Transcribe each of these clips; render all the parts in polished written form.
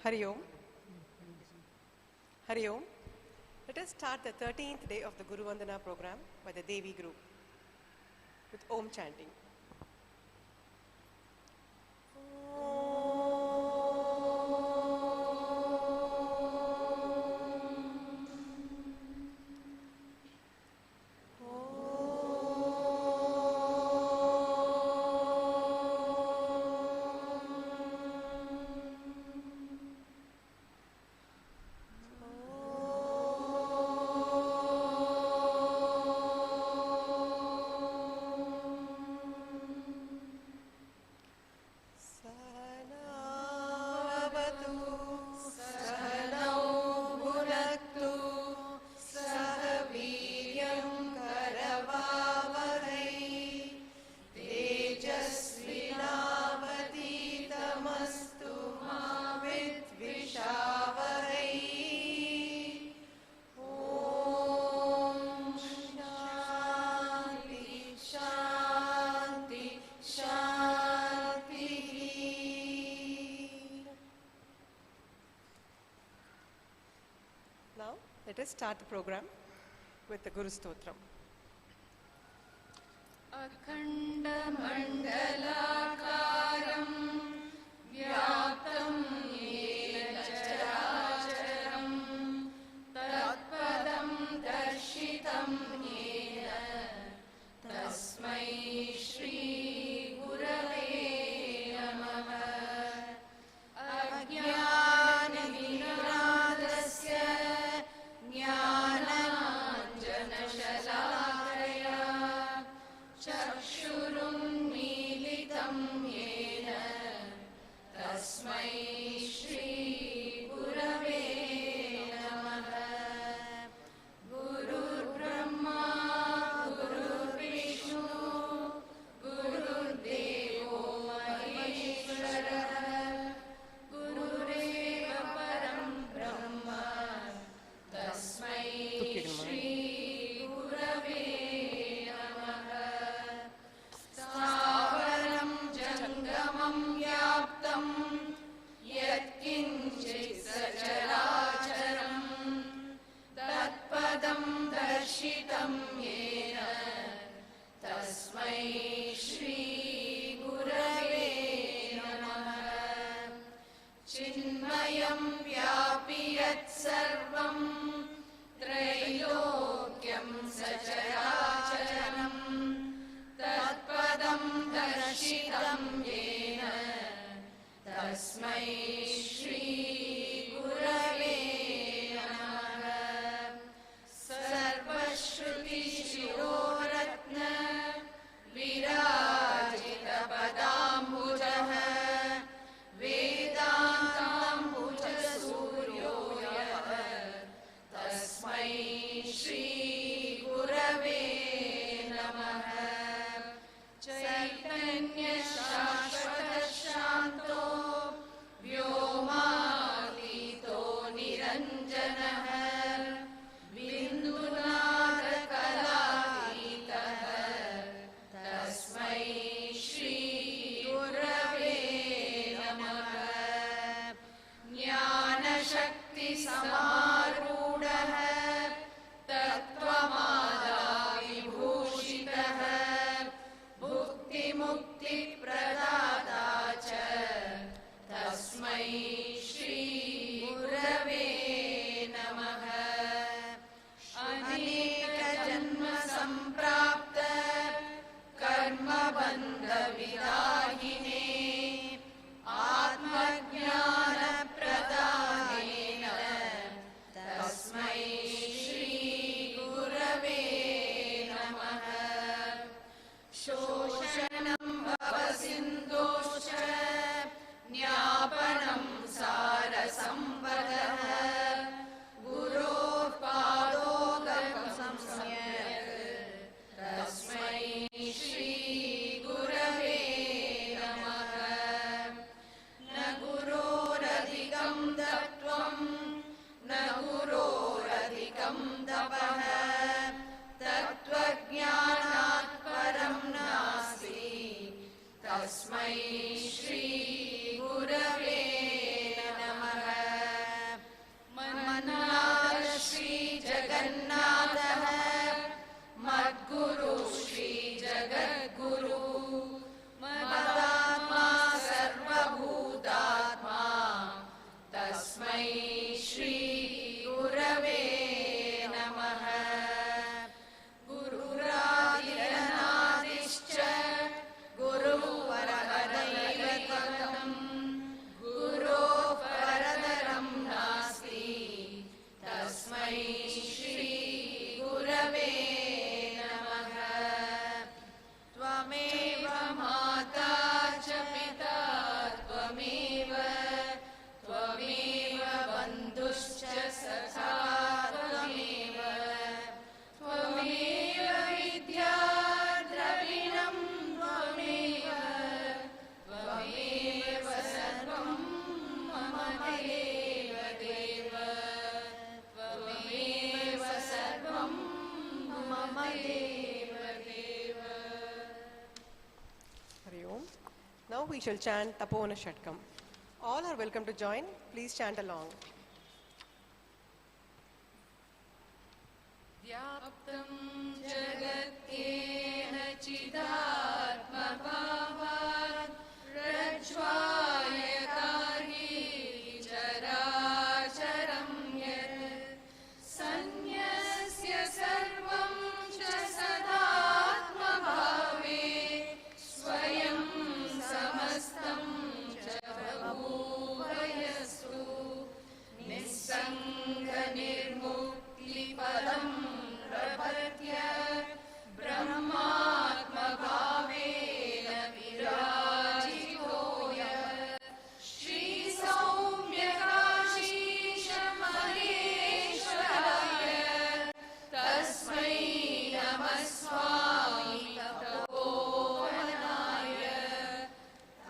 Hari Om. Hari Om. Let us start the 13th day of the Guru Vandana program by the Devi Group with Om chanting. Let us start the program with the Guru Stotram. Akhanda mandalakaram vyaptam yena characharam tatpadam darshitam yena tasmai shri gurave namaha ajnana-vinadasya ज्ञानाञ्जनशलाकया चक्षुरुन्मीलितं येन तस्मै Now we shall chant Tapona Shatkam. All are welcome to join. Please chant along. व्याप्तं जगत्येन चिदात्मभावात् प्रज्वायकारि चराचरं यत् सन्न्यस्य सर्वं च सदात्मभावे स्वयं समस्तं च बभूवयस्तु निस्सङ्गनिर्मुक्तिपदं प्रपद्य ब्रह्मात्मभावेन विराजितो यः श्रीसौम्यकाशीशमहेश्वराय तस्मै नमः स्वामी तपोवनाय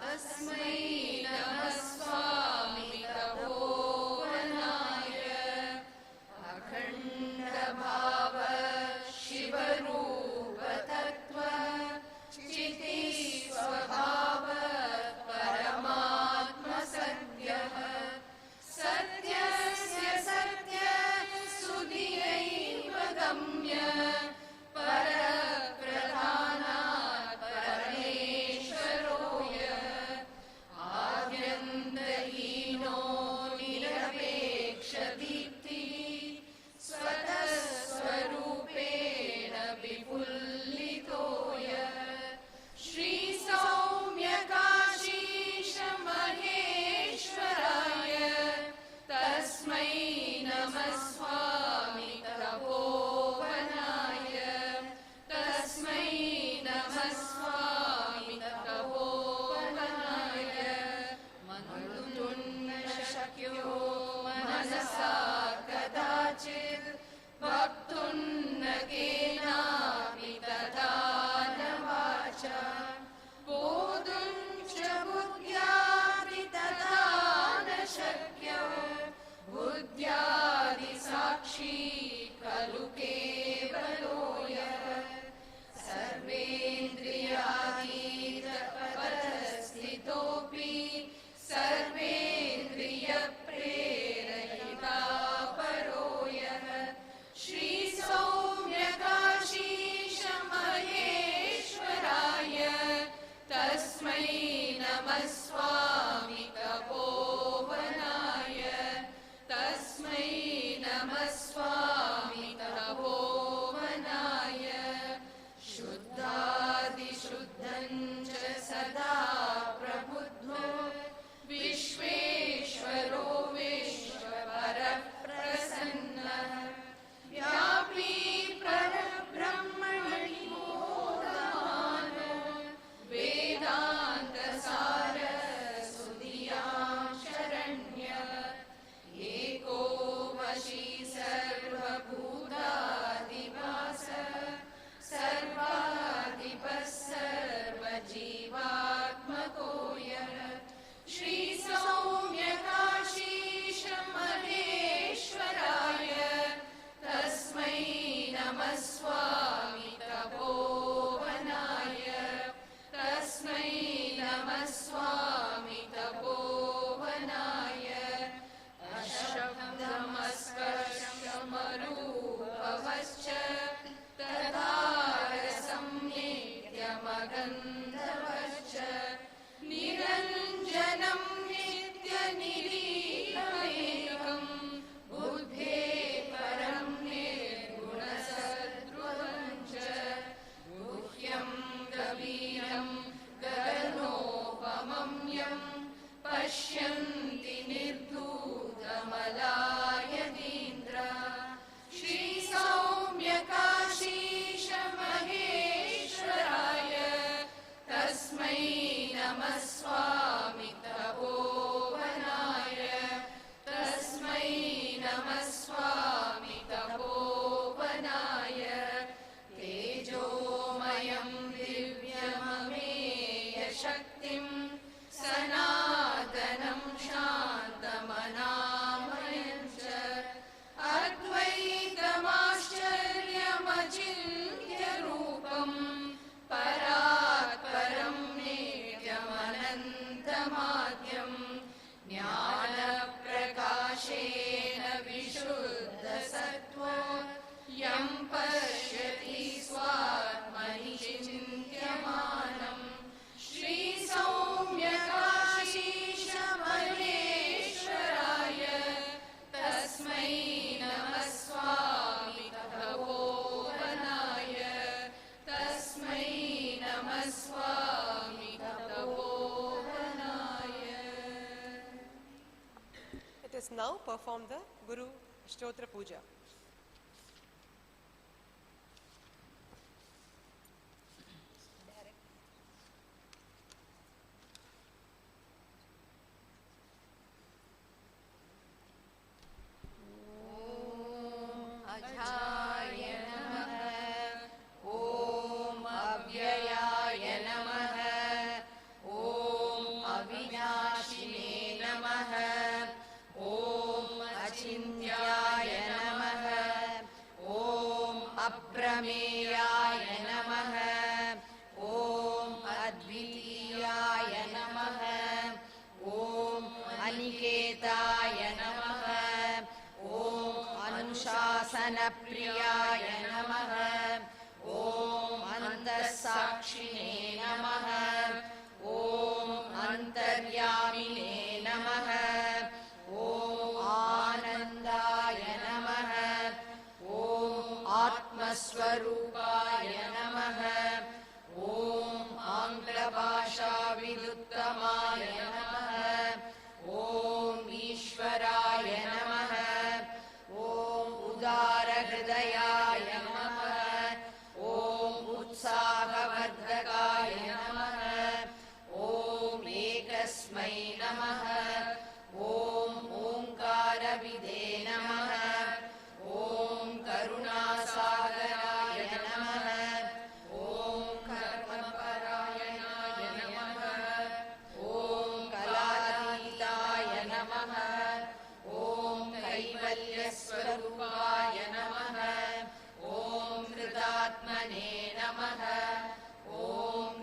तस्मै नमः स्वामी तपोवनाय अखण्डभाव शिवरूपतत्त्व चिति स्वभाव परमात्मसद्यः सत्यस्य सत्य सुधियैव गम्य परप्रधानात् परमेश्वरो यः आद्यन्तहीनो निरपेक्षदीप्तिः स्वतः स्वरूपेण विपुल्लितो यः श्रीसौम्यकाशीशमहेश्वराय तस्मै नमः स्वामी तपोवनाय तस्मै नमः स्वामी तपोवनाय मन्तुं न शक्यो मनसा कदाचित् वक्तुं न केनापि तथा न वाचा बोधुं च बुद्ध्यापि तथा न शक्यो बुद्ध्यादिसाक्षी खलु केवलो यः सर्वेन्द्रियातीतपदस्थितोऽपि सर्वेन्द्रियप्रेरयिता परो यः श्रीसौम्यकाशीशमहेश्वराय तस्मै नमः स्वामी तपोवनाय तस्मै नमः स्वामी तपोवनाय शुद्धादिशुद्धं च सदा प्रबुद्धो विश्वेश्वरो विश्वपरः प्रसन्नः व्यापी परब्रह्मणि मोदमानो वेदान्तसार सुधियां शरण्यः एको वशी सर्वभूतादिवास सर्वाधिपः सर्वजीवात्मको यः श्रीसौम्यकाशीशमहेश्वराय तस्मै नमः स्वामी तपोवनाय तस्मै नमः स्वामी तपोवनाय अशब्दमस्पर्शमरूपवश्च तथा रसंनित्यमगन्धवश्च निरञ्जनं नित्यनिरीहमेकं बुद्धे परं निर्गुणसद्रूपं च गुह्यं गभीरं गगनोपमं यं पश्यन्ति निर्धूतमलायतीन्द्रा श्रीसौम्यकाशीशमहेश्वराय now perform the Guru Shtotra Puja. प्रियाय नमः। ॐ अन्तःसाक्षिणे नमः। ॐ अन्तर्यामिने नमः। ॐ आनन्दाय नमः। ॐ आत्मस्वरूपाय नमः। ॐ आङ्ग्लभाषाविदुत्तमाय नमः। ॐ ईश्वराय नमः। उदारहृदयाय नमः। ॐ उत्साहवर्धकाय नमः। ॐ एकस्मै नमः। ॐ ओङ्कारविदे नमः। ॐ करुणासागराय नमः। ॐ कर्मपरायणाय नमः। ॐ कलातीताय नमः। ॐ कैवल्यस्वरूपाय नमः। ॐ कृतात्मने नमः। ॐ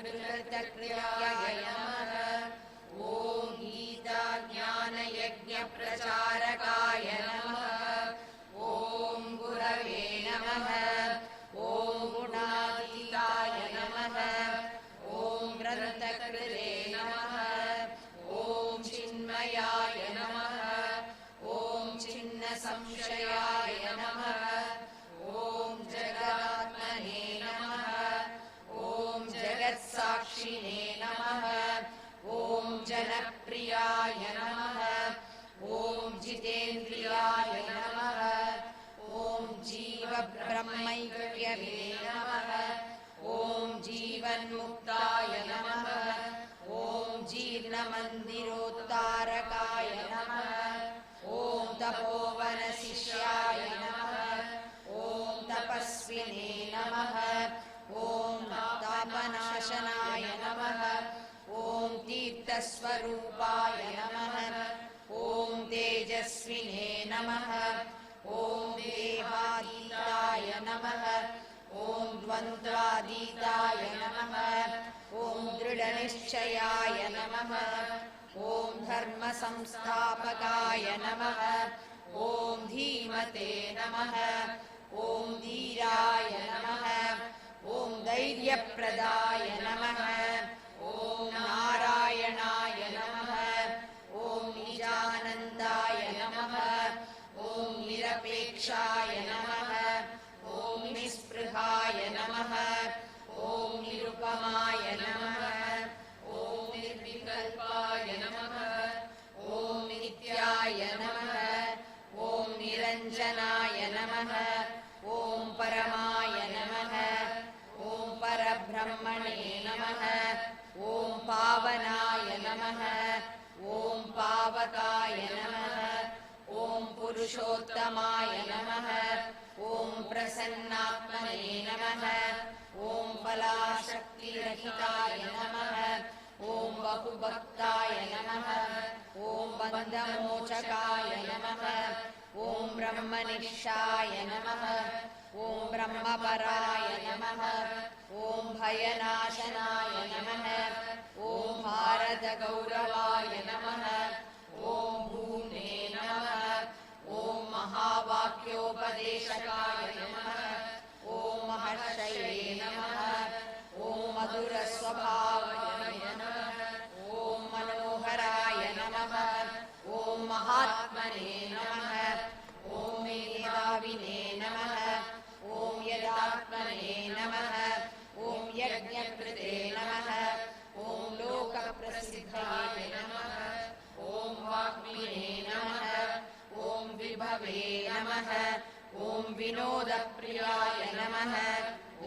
कृतकृत्याय नमः। ॐ गीताज्ञानयज्ञप्रचारकाय नमः। ॐ गुरवे नमः। ॐ गुणातीताय नमः। ॐ ग्रन्थकृते नमः। ॐ चिन्मयाय नमः। ॐ चिन्नसंशयाय नमः। ॐ जगदात्मने नमः। ॐ जगत्साक्षिणे नमः। ॐ जनप्रियाय नमः। ॐ जितेन्द्रियाय नमः। ॐ जीवब्रह्मैक्यवे नमः। ॐ जीवन्मुक्ताय नमः। ॐ जीर्णमन्दिरोद्धारकाय नमः। ॐ तपोवनशिष्याय नमः। ॐ तपस्विने नमः। ॐ तापनाशनाय नमः। ॐ तीर्थस्वरूपाय नमः। ॐ तेजस्विने नमः। ॐ देहातीताय नमः। ॐ द्वन्द्वातीताय नमः। ॐ दृढनिश्चयाय नमः। ॐ धर्मसंस्थापकाय नमः। ॐ धीमते नमः। ॐ धीराय नमः। ॐ धैर्यप्रदाय नमः। ॐ नारायणाय नमः। ॐ निजानन्दाय नमः। ॐ निरपेक्षाय नमः। ॐ निःस्पृहाय नमः। ॐ निरुपमाय नमः। ॐ निर्विकल्पाय नमः। ॐ नित्याय नमः। ॐ निरञ्जनाय नमः। ॐ परमाय नमः। ॐ परब्रह्मणे नमः। ॐ पावनाय नमः। ॐ पावकाय नमः। ॐ पुरुषोत्तमाय नमः। ॐ प्रसन्नात्मने नमः। ॐ फलाशक्तिरहिताय नमः। ॐ बहुभक्ताय नमः। ॐ बन्धमोचकाय नमः। ॐ ब्रह्मनिष्ठाय नमः। ॐ ब्रह्मपराय नमः। ॐ भयनाशनाय नमः। ॐ भारतगौरवाय नमः। ॐ भूमे नमः। ॐ महावाक्योपदेशकाय नमः। ॐ महर्षये नमः। ॐ मधुरस्वभावाय नमः। ॐ मनोहराय नमः। ॐ महात्मने नमः। ॐ मेधाविने नमः। ॐ यदात्मने नमः। ॐ यज्ञकृते नमः। ॐ लोकप्रसिद्धये नमः। ॐ वाग्मिने नमः। विनोदप्रियाय नमः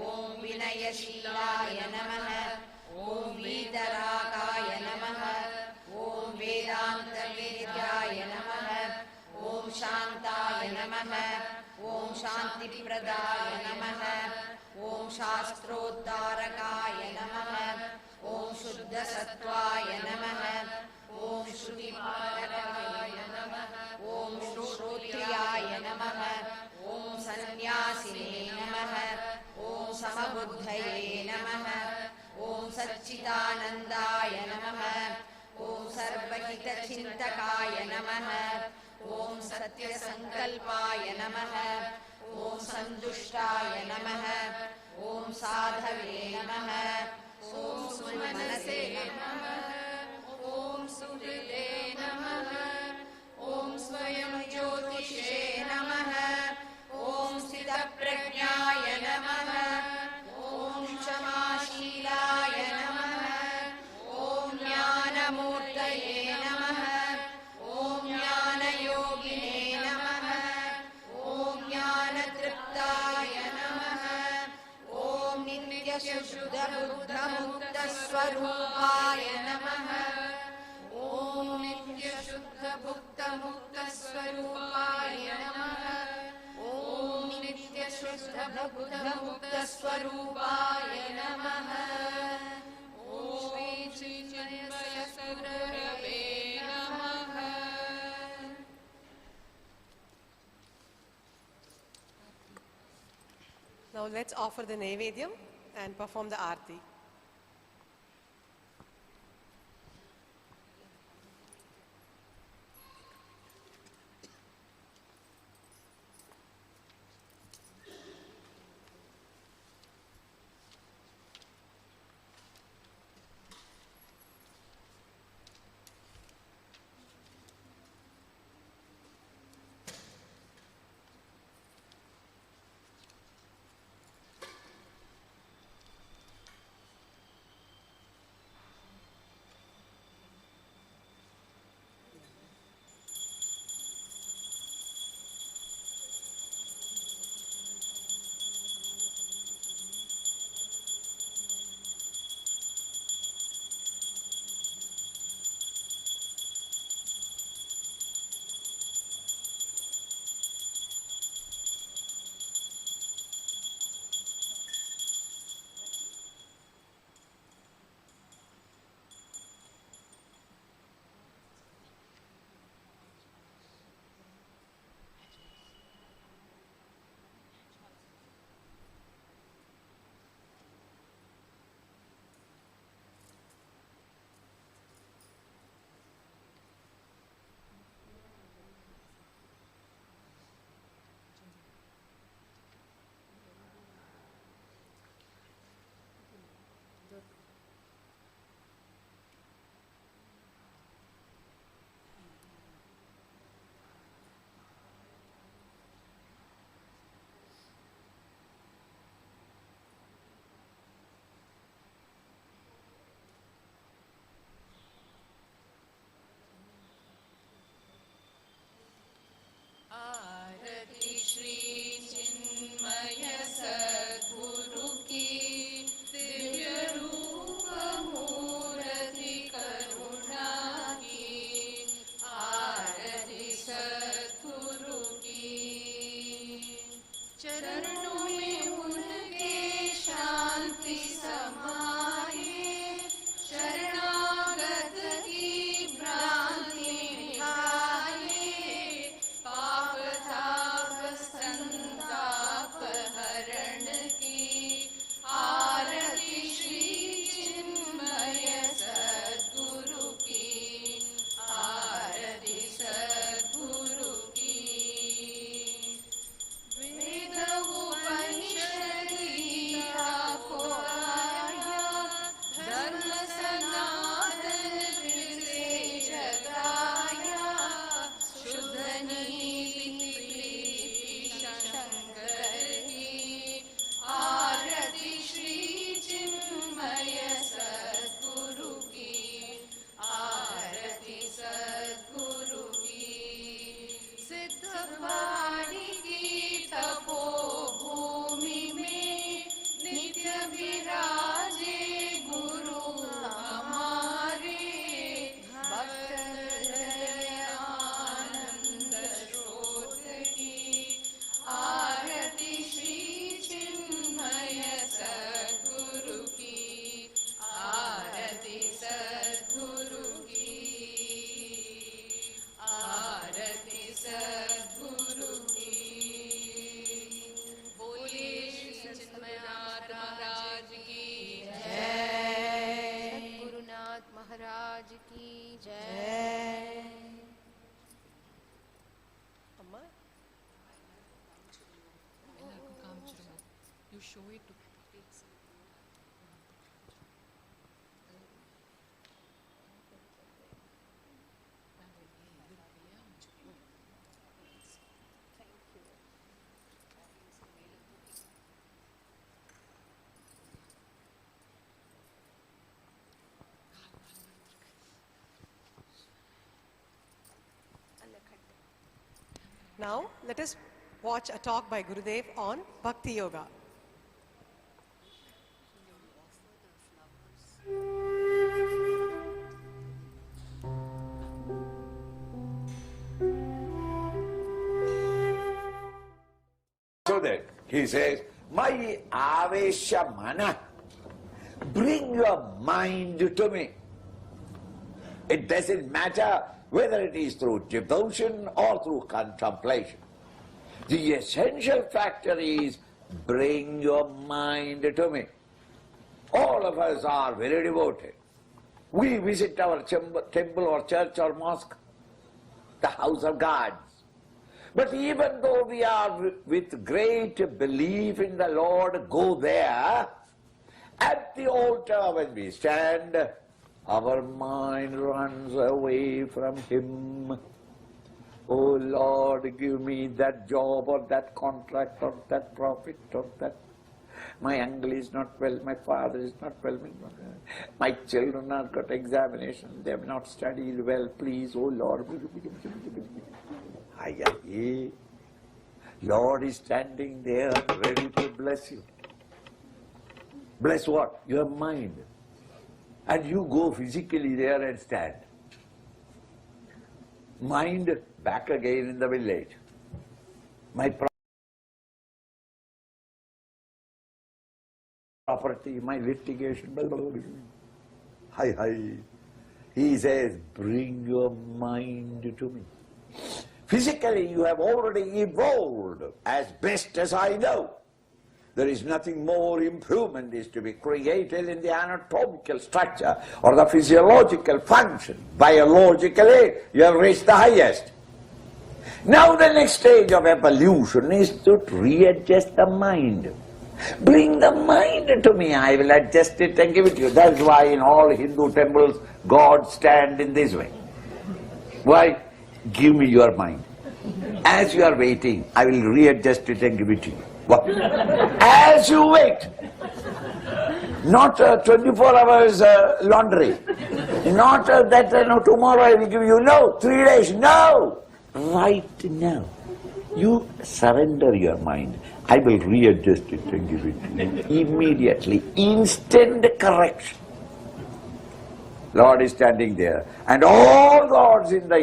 ॐ विनयशीलाय नमः ॐ वीतरागाय नमः ॐ वेदान्तवेद्याय नमः ॐ शान्ताय नमः ॐ शान्तिप्रदाय नमः ॐ शास्त्रोद्धारकाय नमः ॐ शुद्धसत्त्वाय नमः ॐ श्रुतिपारकाय नमः ॐ श्रोत्रियाय नमः ॐ सन्न्यासिने नमः ॐ समबुद्धये नमः ॐ सच्चिदानन्दाय नमः ॐ सर्वहितचिन्तकाय नमः ॐ सत्यसङ्कल्पाय नमः ॐ सन्तुष्टाय नमः ॐ साधवे नमः ॐ सुमनसे नमः ॐ सुहृदे नमः ॐ स्वयं ज्योतिषे नमः ॐ स्थितप्रज्ञाय नमः ॐ क्षमाशीलाय नमः ॐ ज्ञानमूर्तये नमः ॐ ज्ञानयोगिने नमः ॐ ज्ञानतृप्ताय नमः ॐ नित्यशुद्धबुद्धमुक्तस्वरूपाय नमः ॐ नित्यशुद्धमुक्तमुक्तस्वरूपाय नमः ॐ नित्यशुद्धबुद्धमुक्तस्वरूपाय नमः ॐ श्रीचिन्मयसुरवे नमः। Now let's offer the Naivedyam and perform the Aarti. Now, let us watch a talk by Gurudev on Bhakti Yoga. So that he says, my avesha mana, bring your mind to me. It doesn't matter whether it is through devotion or through contemplation. The essential factor is bring your mind to me. All of us are very devoted. We visit our temple or church or mosque, the house of gods. But even though we are with great belief in the Lord, go there, at the altar when we stand, our mind runs away from Him. Oh Lord, give me that job or that contract or that profit or that. My uncle is not well, my father is not well, my children have got examinations, they have not studied well, please, oh Lord. Lord is standing there ready to bless you. Bless what? Your mind. And you go physically there and stand. Mind back again in the village. My property, my litigation, blah, blah, blah. Hi. He says, bring your mind to me. Physically you have already evolved as best as I know. There is nothing more improvement is to be created in the anatomical structure or the physiological function. Biologically, you have reached the highest. Now the next stage of evolution is to readjust the mind. Bring the mind to me, I will adjust it and give it to you. That's why in all Hindu temples, gods stand in this way. Why? Give me your mind. As you are waiting, I will readjust it and give it to you. What? As you wait, not 24 hours laundry, not that tomorrow I will give you, no, 3 days, no, right now. You surrender your mind, I will readjust it and give it to you. Immediately, instant correction. Lord is standing there, and all gods in the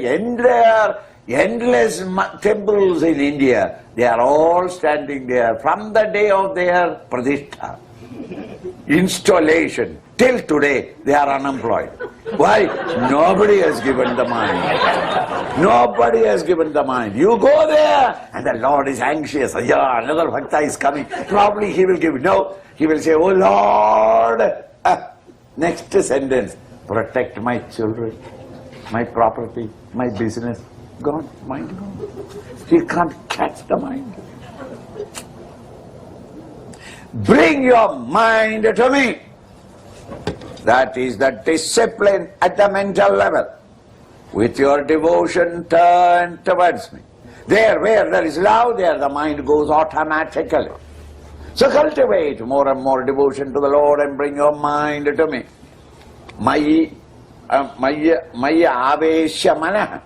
endless temples in India, they are all standing there from the day of their pradishtha, installation, till today they are unemployed. Why? Nobody has given the mind. Nobody has given the mind. You go there and the Lord is anxious. Yeah, another bhakta is coming. Probably he will give. No, he will say, oh Lord, next sentence, protect my children, my property, my business. Gone, mind gone. He can't catch the mind. Bring your mind to me. That is the discipline at the mental level. With your devotion, turn towards me. There, where there is love, there the mind goes automatically. So cultivate more and more devotion to the Lord and bring your mind to me. Maya avesha mana.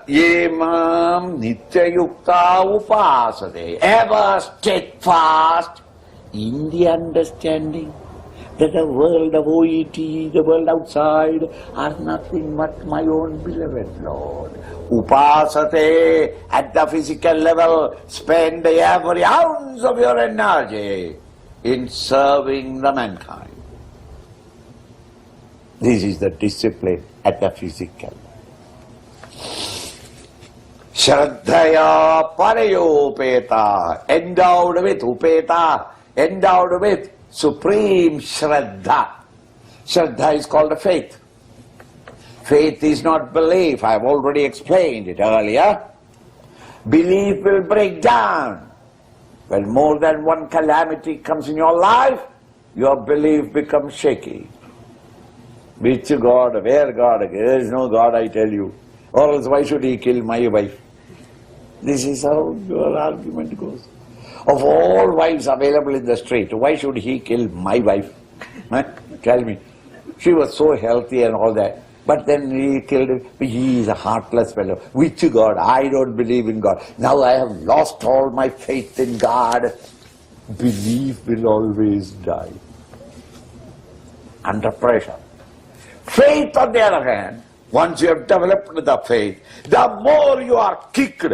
Ye mam nityayukta upasate. Ever steadfast in the understanding that the world of OET, the world outside, are nothing but my own beloved Lord. Upasate, at the physical level, spend every ounce of your energy in serving the mankind. This is the discipline at the physical. Shraddhaya parayopeta, endowed with upeta, endowed with supreme Shraddha. Shraddha is called a faith. Faith is not belief. I have already explained it earlier. Belief will break down. When more than one calamity comes in your life, your belief becomes shaky. Which God, where God? There is no God, I tell you. Or else why should he kill my wife? This is how your argument goes. Of all wives available in the street, why should he kill my wife? Huh? Tell me. She was so healthy and all that. But then he killed him. He is a heartless fellow. Which God? I don't believe in God. Now I have lost all my faith in God. Belief will always die. Under pressure. Faith, on the other hand, once you have developed the faith, the more you are kicked,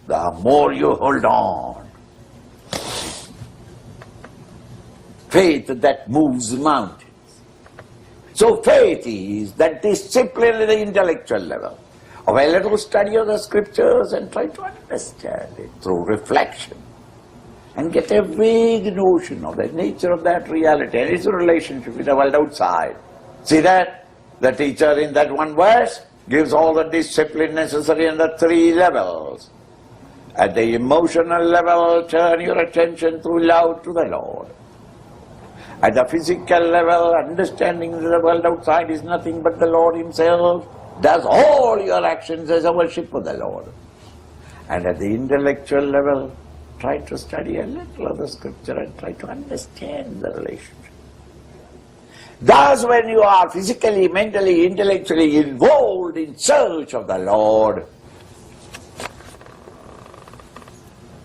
the more you hold on. Faith that moves mountains. So faith is that discipline at the intellectual level of a little study of the scriptures and try to understand it through reflection and get a vague notion of the nature of that reality and its relationship with the world outside. See that? The teacher in that one verse gives all the discipline necessary in the three levels. At the emotional level, turn your attention through love to the Lord. At the physical level, understanding that the world outside is nothing but the Lord Himself does all your actions as a worship of the Lord. And at the intellectual level, try to study a little of the scripture and try to understand the relationship. Thus, when you are physically, mentally, intellectually involved in search of the Lord,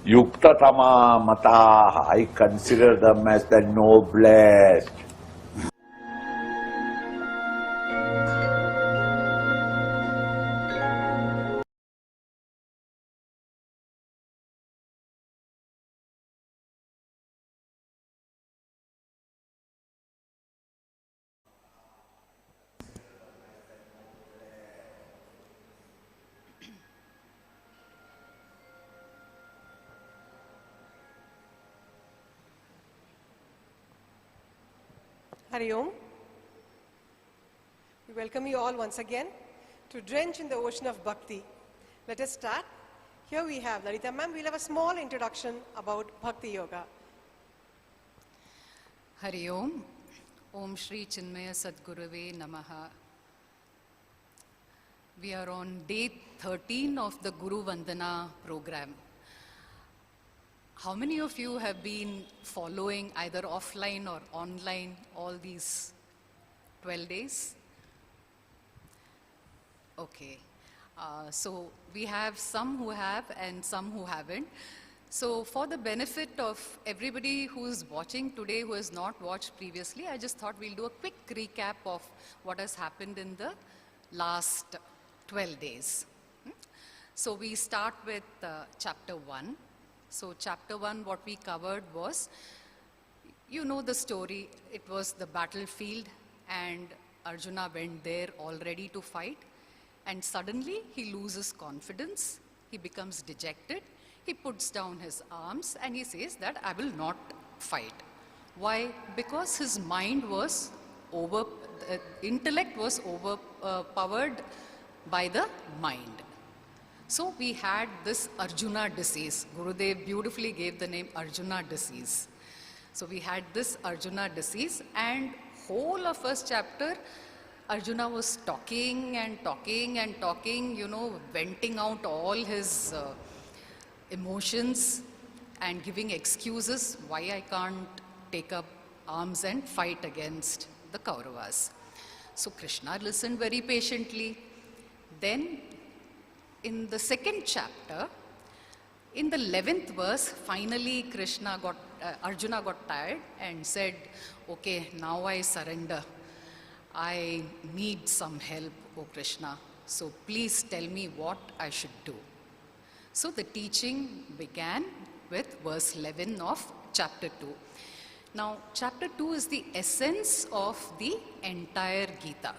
Yuktatama Mataha, I consider them as the noblest. Hari Om. We welcome you all once again to drench in the ocean of Bhakti. Let us start. Here we have Lalita ma'am. We'll have a small introduction about Bhakti Yoga. Hari Om. Om Shri Chinmaya Sadgurave Namaha. We are on day 13 of the Guru Vandana program. How many of you have been following either offline or online all these 12 days? Okay. So we have some who have and some who haven't. So for the benefit of everybody who's watching today who has not watched previously, I just thought we'll do a quick recap of what has happened in the last 12 days. So we start with chapter 1. So chapter 1, what we covered was, you know the story, it was the battlefield and Arjuna went there all ready to fight, and suddenly he loses confidence, he becomes dejected, he puts down his arms and he says that I will not fight. Why? Because his mind was intellect was overpowered by the mind. So we had this Arjuna disease. Gurudev beautifully gave the name Arjuna disease. So we had this Arjuna disease, and whole of first chapter, Arjuna was talking and talking and talking, you know, venting out all his emotions and giving excuses why I can't take up arms and fight against the Kauravas. So Krishna listened very patiently. Then in the second chapter, in the 11th verse, finally Arjuna got tired and said, okay, now I surrender. I need some help, O Krishna. So please tell me what I should do. So the teaching began with verse 11 of chapter 2. Now, chapter 2 is the essence of the entire Gita.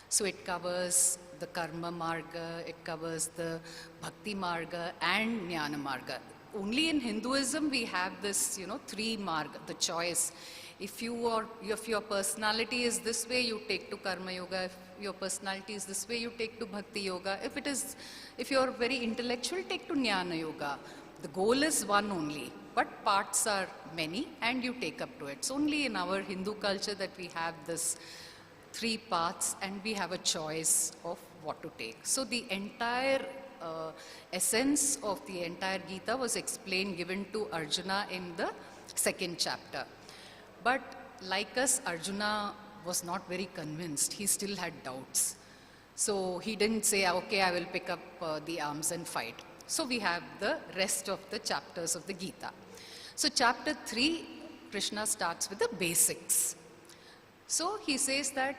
So it covers the Karma Marga, it covers the Bhakti Marga and Jnana Marga. Only in Hinduism we have this, you know, three marga, the choice. If your personality is this way, you take to Karma Yoga. If your personality is this way, you take to Bhakti Yoga. If you're very intellectual, take to Jnana Yoga. The goal is one only, but parts are many and you take up to it. It's only in our Hindu culture that we have this 3 parts and we have a choice of what to take. So the entire essence of the entire Gita was explained, given to Arjuna in the 2nd chapter. But like us, Arjuna was not very convinced. He still had doubts. So he didn't say, okay, I will pick up the arms and fight. So we have the rest of the chapters of the Gita. So chapter 3, Krishna starts with the basics. So he says that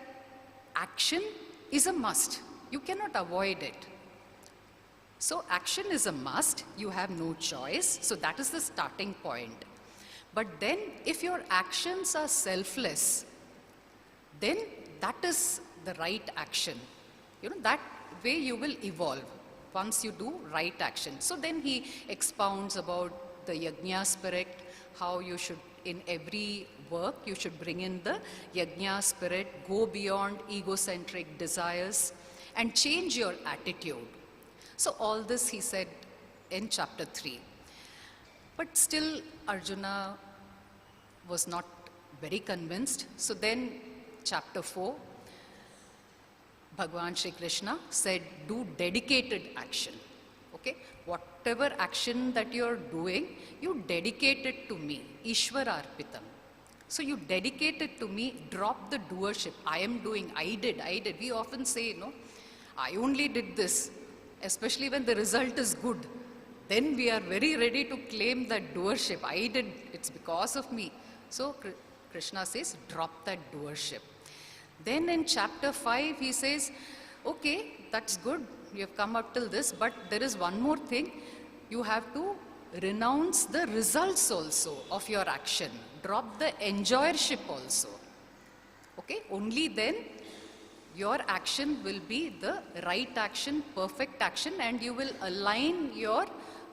action is a must. You cannot avoid it. So action is a must. You have no choice. So that is the starting point. But then if your actions are selfless, then that is the right action. You know, that way you will evolve once you do right action. So then he expounds about the yajna spirit, how you should, in every work, you should bring in the yajna spirit, go beyond egocentric desires, and change your attitude. So all this he said in chapter 3. But still Arjuna was not very convinced. So then chapter 4, Bhagavan Shri Krishna said, do dedicated action. Okay? Whatever action that you're doing, you dedicate it to me. Ishwararpitam. So you dedicate it to me, drop the doership. I am doing, I did. We often say, I only did this, especially when the result is good. Then we are very ready to claim that doership. I did, it's because of me. So Krishna says, drop that doership. Then in chapter 5, he says, okay, that's good. You have come up till this, but there is one more thing. You have to renounce the results also of your action. Drop the enjoyership also. Okay, only then your action will be the right action, perfect action, and you will align your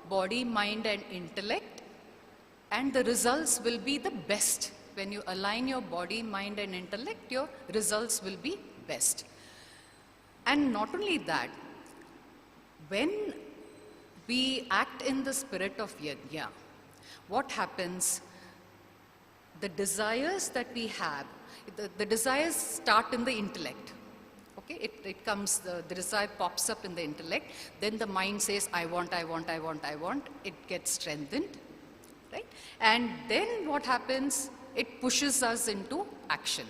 body, mind and intellect, and the results will be the best. When you align your body, mind and intellect, your results will be best. And not only that, when we act in the spirit of yajna, what happens? The desires that we have, the desires start in the intellect. Okay, it comes, the desire pops up in the intellect, then the mind says, I want, it gets strengthened, right? And then what happens? It pushes us into action.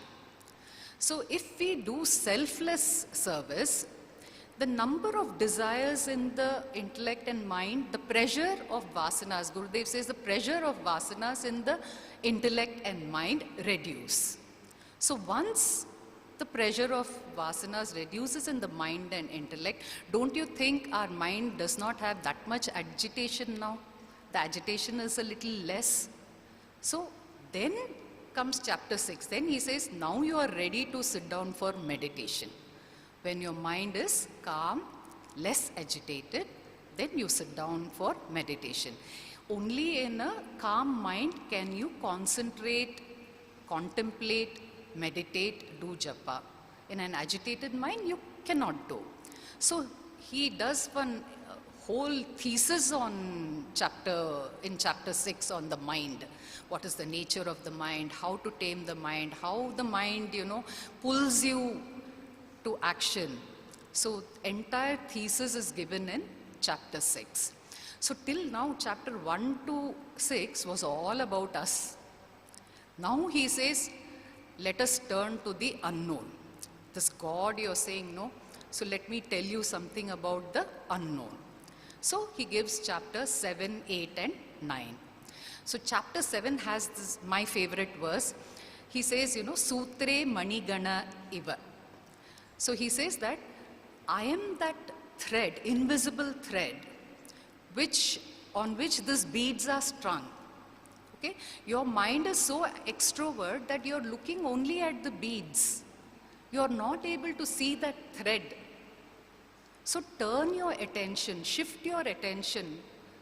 So if we do selfless service, the number of desires in the intellect and mind, the pressure of vasanas, Gurudev says the pressure of vasanas in the intellect and mind reduce. So once the pressure of vasanas reduces in the mind and intellect, don't you think our mind does not have that much agitation now? The agitation is a little less. So then comes chapter 6. Then he says, now you are ready to sit down for meditation. When your mind is calm, less agitated, then you sit down for meditation. Only in a calm mind can you concentrate, contemplate, meditate, do japa. In an agitated mind, you cannot do. So he does one whole thesis on in chapter 6 on the mind. What is the nature of the mind, how to tame the mind, how the mind, pulls you to action. So entire thesis is given in chapter 6. So till now, chapter 1 to 6 was all about us. Now he says, let us turn to the unknown. This God you're saying, no? So let me tell you something about the unknown. So he gives chapter 7, 8 and 9. So chapter 7 has this, my favorite verse. He says, Sutre Manigana Iva. So he says that I am that thread, invisible thread, on which these beads are strung. Okay? Your mind is so extrovert that you're looking only at the beads. You're not able to see that thread. So turn your attention, shift your attention,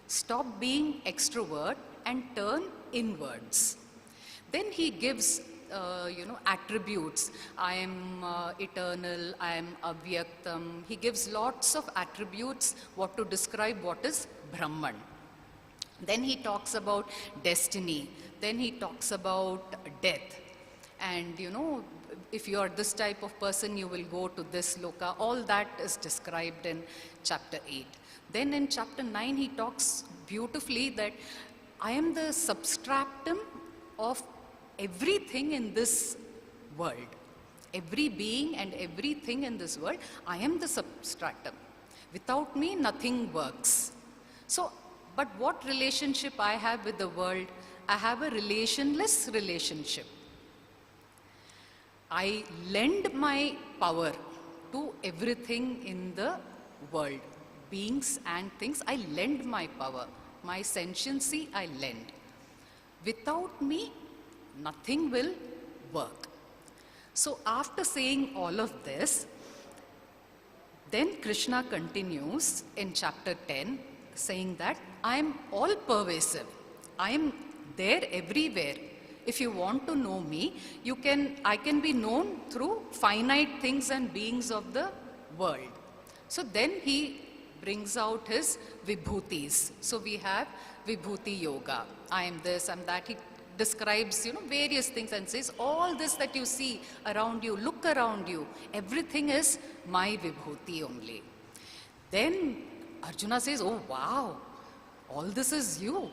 stop being extrovert and turn inwards. Then he gives, attributes. I am eternal, I am avyaktam. He gives lots of attributes, what to describe what is Brahman. Then he talks about destiny. Then he talks about death. And if you are this type of person, you will go to this loka. All that is described in chapter 8. Then in chapter 9, he talks beautifully that I am the substratum of everything in this world. Every being and everything in this world, I am the substratum. Without me, nothing works. So, but what relationship I have with the world? I have a relationless relationship. I lend my power to everything in the world. Beings and things, I lend my power. My sentiency, I lend. Without me, nothing will work. So after saying all of this, then Krishna continues in chapter 10, saying that I am all pervasive. I am there everywhere. If you want to know me, I can be known through finite things and beings of the world. So then he brings out his vibhutis. So we have vibhuti yoga. I am this, I am that. He describes, various things and says, all this that you see around you, look around you, everything is my vibhuti only. Then Arjuna says, oh wow, all this is you.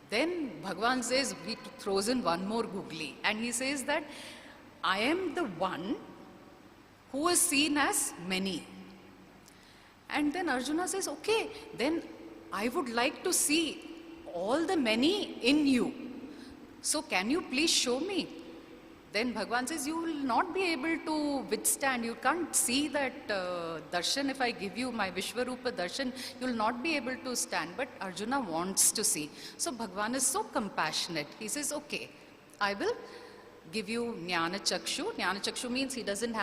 Then Bhagavan says, he throws in one more googly, and he says that I am the one who is seen as many. And then Arjuna says, okay, then I would like to see all the many in you. So can you please show me? Then Bhagavan says, you will not be able to withstand. You can't see that darshan. If I give you my Vishwarupa darshan, you will not be able to stand. But Arjuna wants to see. So Bhagavan is so compassionate. He says, okay, I will give you Jnana Chakshu. Jnana Chakshu means he doesn't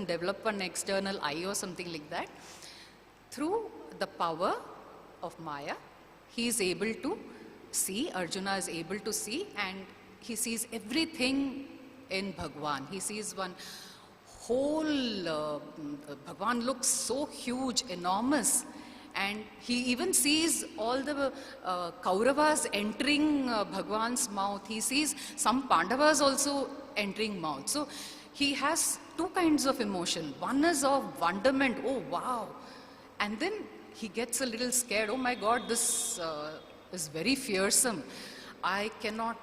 develop one external eye or something like that. Through the power of Maya, he is able to see, Arjuna is able to see, and he sees everything in Bhagwan. He sees one whole, Bhagwan looks so huge, enormous, and he even sees all the Kauravas entering Bhagwan's mouth. He sees some Pandavas also entering mouth. So he has two kinds of emotion. One is of wonderment, oh wow. And then he gets a little scared. Oh my God, this is very fearsome. I cannot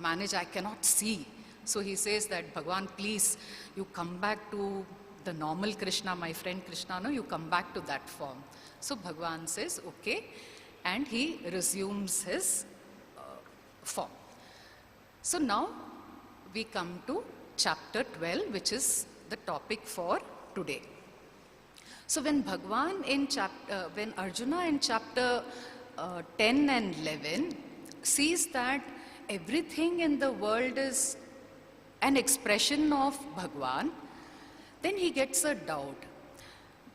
manage, I cannot see. So he says that, Bhagavan, please, you come back to the normal Krishna, my friend Krishna, no, you come back to that form. So Bhagavan says, okay, and he resumes his form. So now we come to chapter 12, which is the topic for today. So when when Arjuna in chapter 10 and 11 sees that everything in the world is an expression of Bhagwan, then he gets a doubt.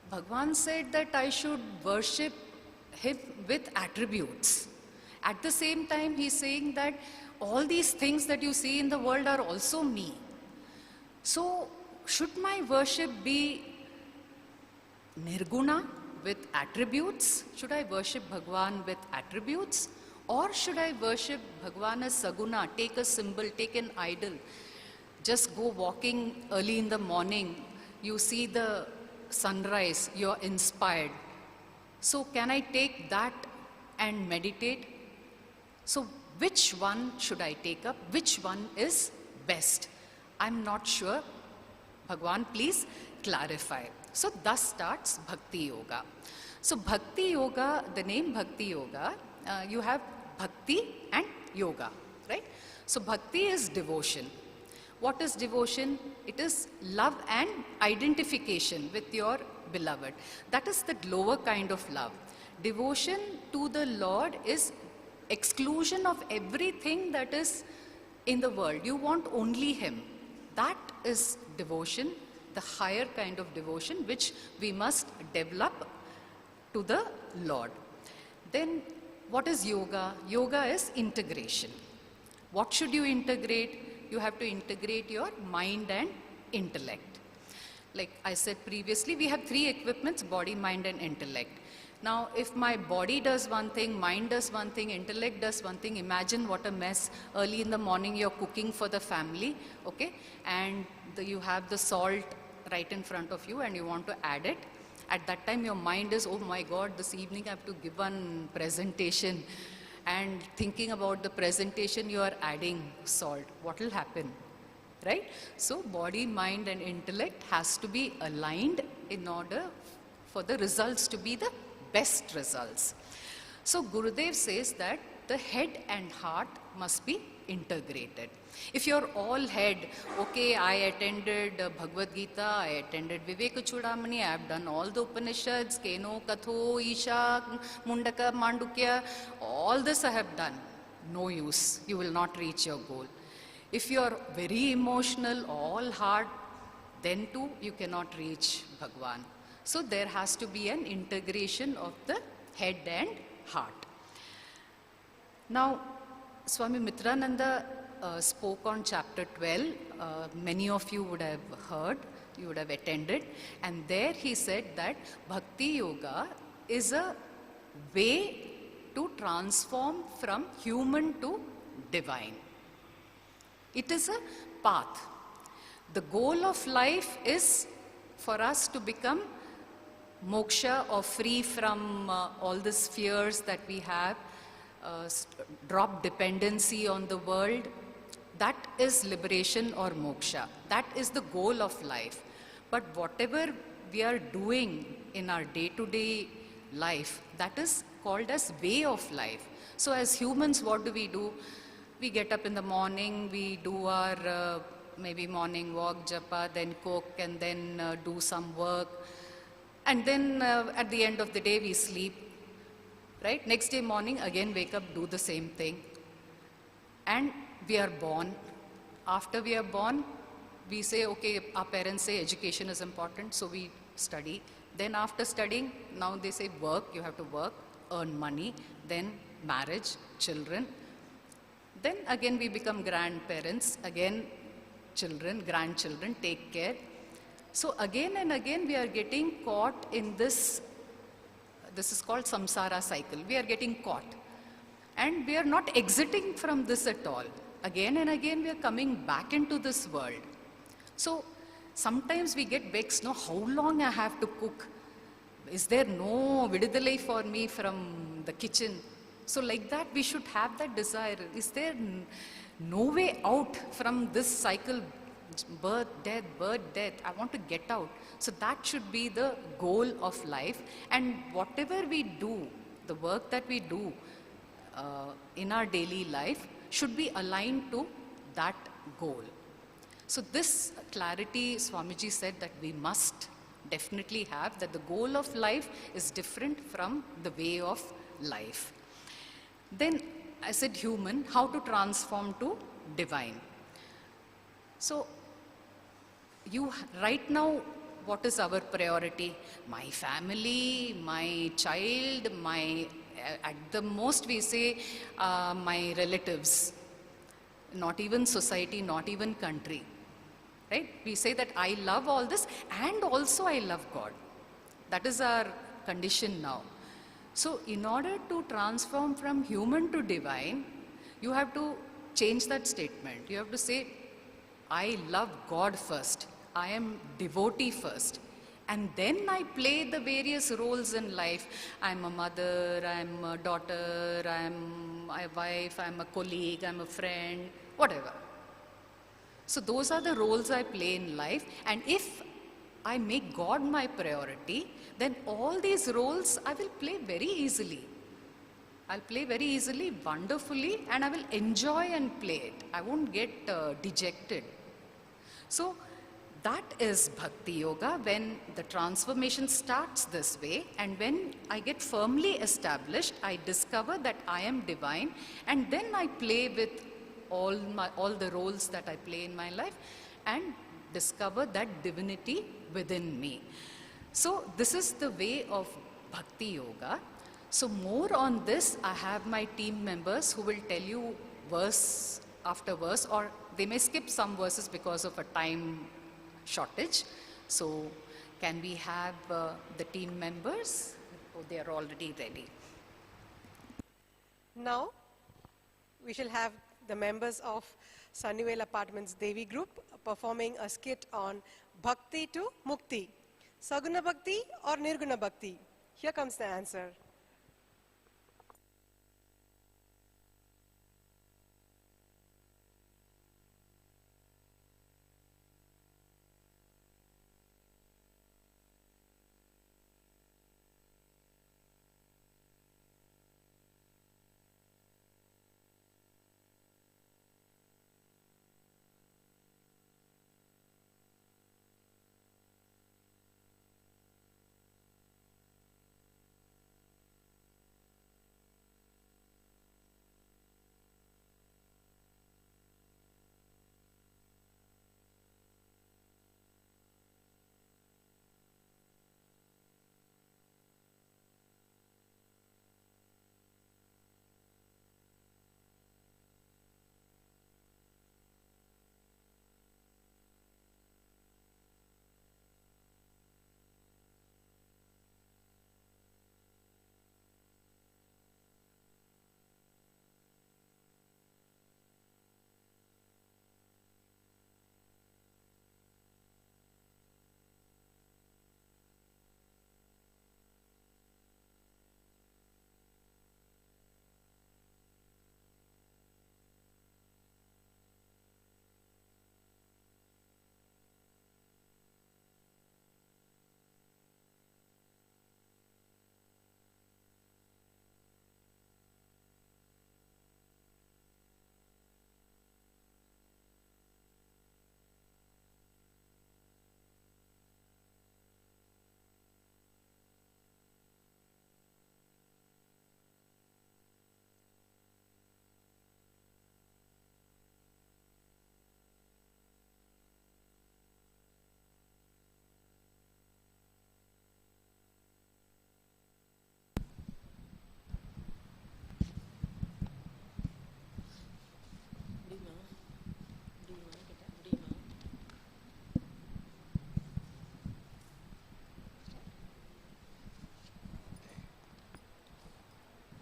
Bhagwan said that I should worship him with attributes. At the same time, he's saying that all these things that you see in the world are also me. So should my worship be Nirguna with attributes? Should I worship Bhagwan with attributes? Or should I worship Bhagwan as Saguna? Take a symbol, take an idol. Just go walking early in the morning. You see the sunrise, you're inspired. So can I take that and meditate? So which one should I take up? Which one is best? I'm not sure. Bhagwan, please clarify. So thus starts Bhakti Yoga. So Bhakti Yoga, the name Bhakti Yoga, you have Bhakti and Yoga, right? So Bhakti is devotion. What is devotion? It is love and identification with your beloved. That is the lower kind of love. Devotion to the Lord is exclusion of everything that is in the world. You want only Him. That is devotion, the higher kind of devotion which we must develop to the Lord. Then what is yoga? Yoga is integration. What should you integrate? You have to integrate your mind and intellect. Like I said previously, we have three equipments: body, mind and intellect. Now, if my body does one thing, mind does one thing, intellect does one thing, imagine what a mess. Early in the morning, you're cooking for the family, okay? And you have the salt right in front of you and you want to add it. At that time, your mind is, oh my God, this evening I have to give one presentation. And thinking about the presentation, you are adding salt. What will happen? Right? So body, mind and intellect has to be aligned in order for the results to be the best results. So Gurudev says that the head and heart must be integrated. If you're all head, okay, I attended Bhagavad Gita, I attended Viveka Chudamani, I have done all the Upanishads, Keno, Katho, Isha, Mundaka, Mandukya, all this I have done. No use, you will not reach your goal. If you are very emotional, all heart, then too you cannot reach Bhagwan. So there has to be an integration of the head and heart. Now, Swami Mitrananda spoke on chapter 12. Many of you would have heard, you would have attended. And there he said that Bhakti Yoga is a way to transform from human to divine. It is a path. The goal of life is for us to become moksha or free from all these fears that we have, drop dependency on the world. That is liberation or moksha. That is the goal of life. But whatever we are doing in our day-to-day life, that is called as way of life. So as humans, what do? We get up in the morning, we do our maybe morning walk, japa, then cook, and then do some work. And then at the end of the day, we sleep. Right? Next day morning, again wake up, do the same thing. And we are born. After we are born, we say, okay, our parents say education is important, so we study. Then after studying, now they say work, you have to work, earn money, then marriage, children. Then again we become grandparents, again children, grandchildren, take care. So again and again we are getting caught in this is called samsara cycle. We are getting caught. And we are not exiting from this at all. Again and again we are coming back into this world. So sometimes we get vexed, no, how long I have to cook? Is there no vidudalai for me from the kitchen? So like that we should have that desire. Is there no way out from this cycle? Birth, death, I want to get out. So that should be the goal of life. And whatever we do, the work that we do in our daily life should be aligned to that goal. So this clarity, Swamiji said that we must definitely have, that the goal of life is different from the way of life. Then I said human, how to transform to divine. So right now, what is our priority? My family, my child, at the most we say my relatives, not even society, not even country. Right? We say that I love all this and also I love God. That is our condition now. So in order to transform from human to divine, you have to change that statement. You have to say, I love God first. I am devotee first. And then I play the various roles in life. I'm a mother, I'm a daughter, I'm a wife, I'm a colleague, I'm a friend, whatever. So those are the roles I play in life. And if I make God my priority, then all these roles I will play very easily. I'll play very easily, wonderfully, and I will enjoy and play it. I won't get dejected. So that is Bhakti Yoga, when the transformation starts this way, and when I get firmly established, I discover that I am divine, and then I play with all the roles that I play in my life and discover that divinity within me. So this is the way of Bhakti Yoga. So more on this, I have my team members who will tell you verse after verse, or they may skip some verses because of a time shortage. So can we have the team members Oh, they are already ready. Now, we shall have the members of Sunnyvale Apartments Devi Group performing a skit on Bhakti to Mukti. Saguna Bhakti or Nirguna Bhakti? Here comes the answer.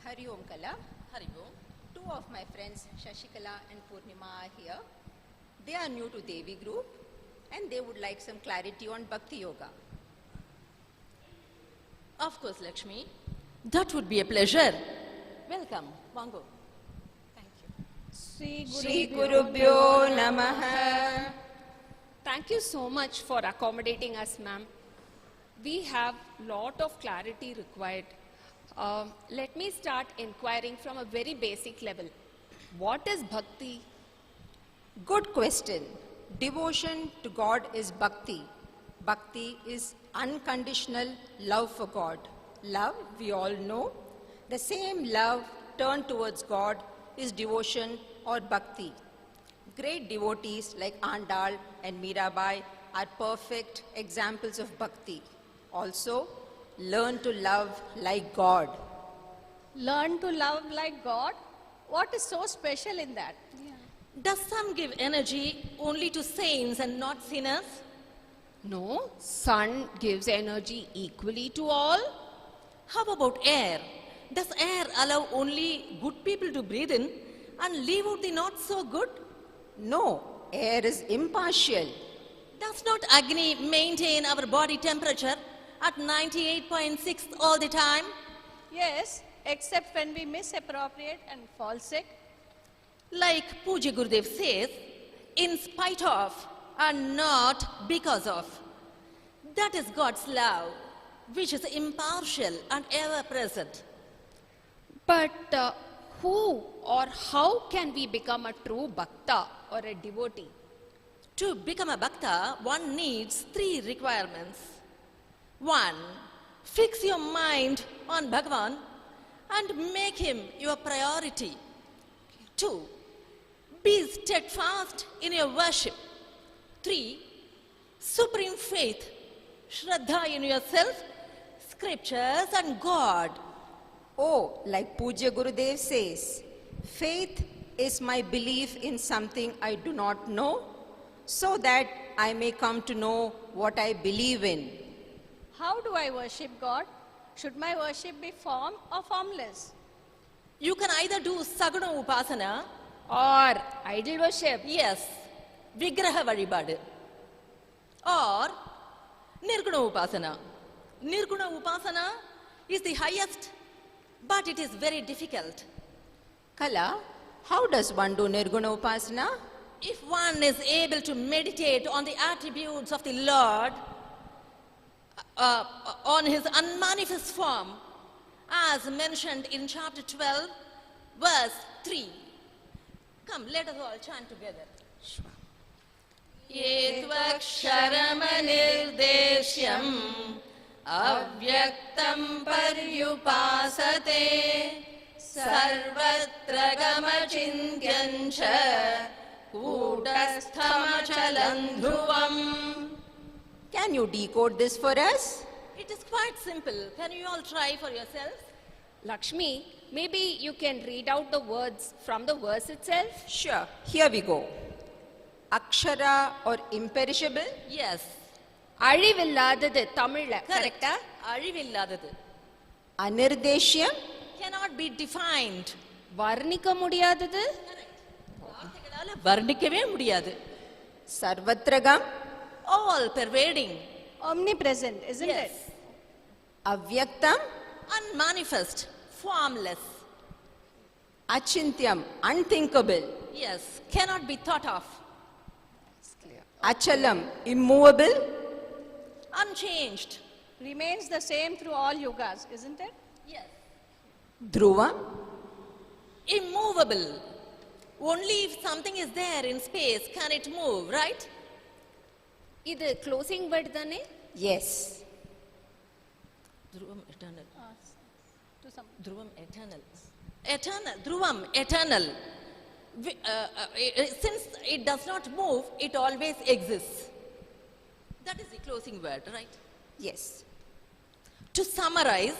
Hari Om Kala. Hari Om. Two of my friends, Shashikala and Purnima, are here. They are new to Devi Group and they would like some clarity on Bhakti Yoga. Of course, Lakshmi. That would be a pleasure. Welcome. Wango. Thank you. Shri Gurubhyo Namaha. Thank you so much for accommodating us, ma'am. We have lot of clarity required. Let me start inquiring from a very basic level. What is bhakti? Good question. Devotion to God is bhakti. Bhakti is unconditional love for God. Love, we all know. The same love turned towards God is devotion or bhakti. Great devotees like Andal and Mirabai are perfect examples of bhakti. Also, learn to love like God. Learn to love like God? What is so special in that? Does sun give energy only to saints and not sinners? No, sun gives energy equally to all. How about air? Does air allow only good people to breathe in and leave out the not so good? No, air is impartial. Does not Agni maintain our body temperature at 98.6 all the time? Yes, except when we misappropriate and fall sick. Like Puja Gurudev says, in spite of and not because of. That is God's love, which is impartial and ever present. But who or how can we become a true bhakta or a devotee? To become a bhakta, one needs 3 requirements. 1. Fix your mind on Bhagavan and make him your priority. 2. Be steadfast in your worship. 3. Supreme faith, Shraddha in yourself, scriptures and God. Oh, like Puja Gurudev says, faith is my belief in something I do not know, so that I may come to know what I believe in. How do I worship God? should my worship be form or formless? You can either do Saguna Upasana, Or idol worship. yes, Vigraha Varibadu, or Nirguna Upasana. Nirguna Upasana is the highest, but it is very difficult. Kala, how does one do Nirguna Upasana? If one is able to meditate on the attributes of the Lord, on his unmanifest form, as mentioned in chapter 12, verse 3. Come, let us all chant together. Yetvaksharamanirdesyam avyaktam paryupasate sarvatra gamachintyancha kutasthamchalam dhruvam. Can you decode this for us? It is quite simple. Can you all try for yourselves? Lakshmi, maybe you can read out the words from the verse itself? Sure. Here we go. Akshara or imperishable? Yes. அழிவில்லாதது தமிழ்ல கரெக்டா? அழிவில்லாதது. Anirdeshyam? Cannot be defined. வர்ணிக்க முடியாதது? வார்த்தைகளால வர்ணிக்கவே முடியாது. Sarvatragam? All pervading. Omnipresent, isn't Yes. it? Avyaktam? Unmanifest. Formless. Achintyam? Unthinkable. Yes. Cannot be thought of. Achalam? Immovable. Unchanged. Remains the same through all yugas, isn't it? Yes. Dhruvam? Immovable. Only if something is there in space can it move, right? இது closing word தானே? Yes. Dhruvam eternal. To some. Dhruvam eternal. Eternal. Dhruvam eternal. Since it does not move, it always exists. That is the closing word, right? Yes. To summarize,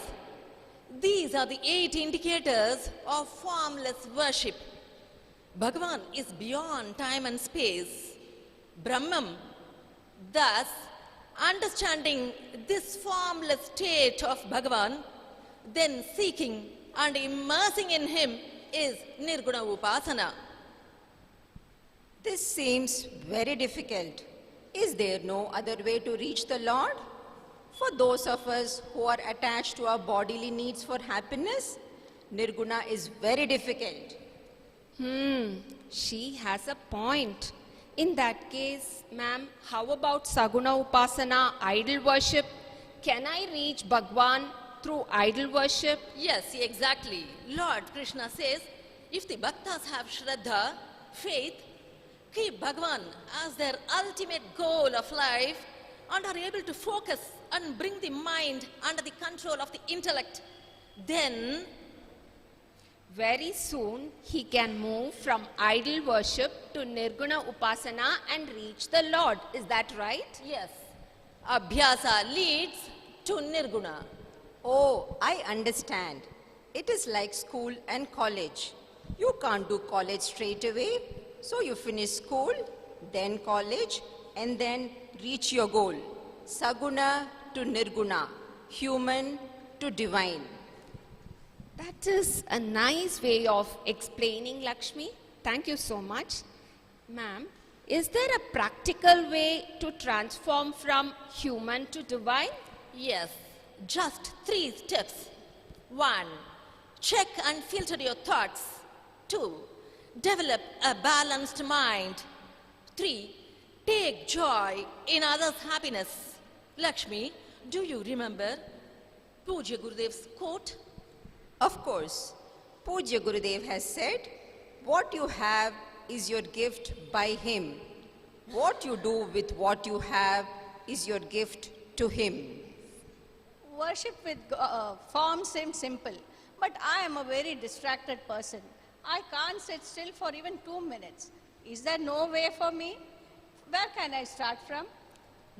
these are the 8 indicators of formless worship. Bhagavan is beyond time and space. Brahman. Thus, understanding this formless state of Bhagavan, then seeking and immersing in him is Nirguna Upasana. This seems very difficult. Is there no other way to reach the Lord? For those of us who are attached to our bodily needs for happiness, Nirguna is very difficult. She has a point. In that case, ma'am, how about Saguna Upasana, idol worship? Can I reach Bhagwan through idol worship? Yes, exactly. Lord Krishna says, if the bhaktas have Shraddha, faith, keep Bhagavan as their ultimate goal of life and are able to focus and bring the mind under the control of the intellect, then Very soon, he can move from idol worship to Nirguna Upasana and reach the Lord. Is that right? yes, Abhyasa leads to Nirguna. Oh, I understand. It is like school and college. You can't do college straight away. So you finish school, then college, and then reach your goal. Saguna to Nirguna, human to divine. That is a nice way of explaining, Lakshmi. Thank you so much. Ma'am, is there a practical way to transform from human to divine? Yes, just 3 steps. 1, check and filter your thoughts. 2, develop a balanced mind. 3, take joy in others' happiness. Lakshmi, do you remember Pujya Gurudev's quote? Of course, Pujya Gurudev has said, what you have is your gift by him. What you do with what you have is your gift to him. Worship with form seems simple, but I am a very distracted person. I can't sit still for even 2 minutes. Is there no way for me? Where can I start from?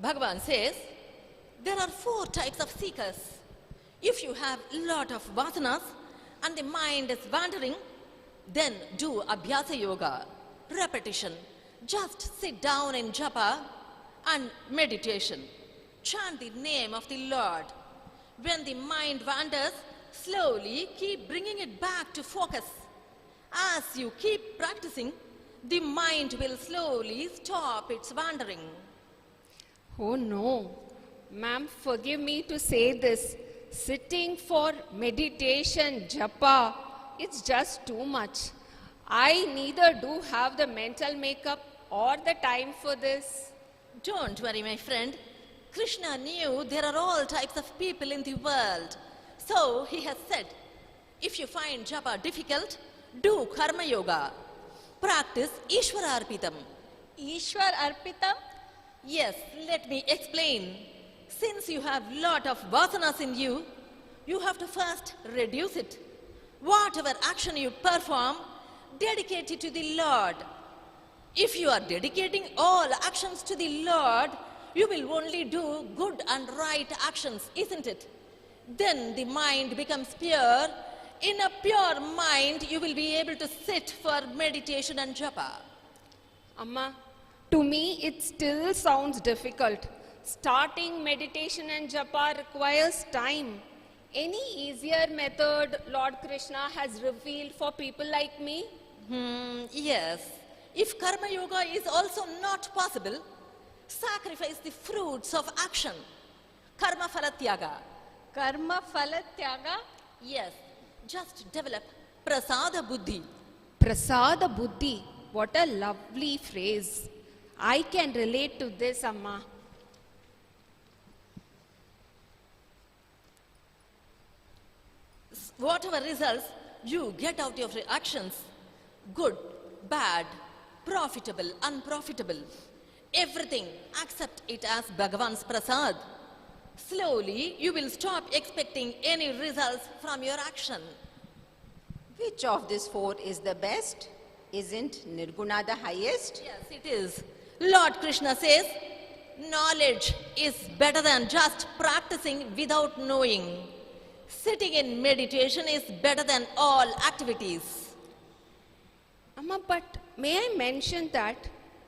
Bhagavan says, there are 4 types of seekers. If you have a lot of vasanas and the mind is wandering, then do Abhyasa Yoga, repetition. Just sit down in japa and meditation. Chant the name of the Lord. When the mind wanders, slowly keep bringing it back to focus. As you keep practicing, the mind will slowly stop its wandering. Oh no. Ma'am, forgive me to say this. Sitting for meditation, japa, it's just too much. I neither do have the mental makeup or the time for this. Don't worry, my friend. Krishna knew there are all types of people in the world. So he has said, if you find japa difficult, do karma yoga. Practice Ishvara Arpitam. Ishwar Arpitam? Yes, let me explain. Since you have lot of vasanas in you, you have to first reduce it. Whatever action you perform, dedicate it to the Lord. If you are dedicating all actions to the Lord, you will only do good and right actions, isn't it? Then the mind becomes pure. In a pure mind, you will be able to sit for meditation and japa. Amma, to me it still sounds difficult. Starting meditation and japa requires time. Any easier method Lord Krishna has revealed for people like me? Yes. If karma yoga is also not possible, sacrifice the fruits of action. Karma phala tyaga. Karma phala tyaga? Yes. Just develop prasada buddhi. Prasada buddhi. What a lovely phrase. I can relate to this, Amma. Whatever results you get out of your actions, good, bad, profitable, unprofitable, everything, accept it as Bhagavan's prasad. Slowly, you will stop expecting any results from your action. Which of these four is the best? Isn't Nirguna the highest? Yes, it is. Lord Krishna says, knowledge is better than just practicing without knowing. Sitting in meditation is better than all activities. Amma, but may I mention that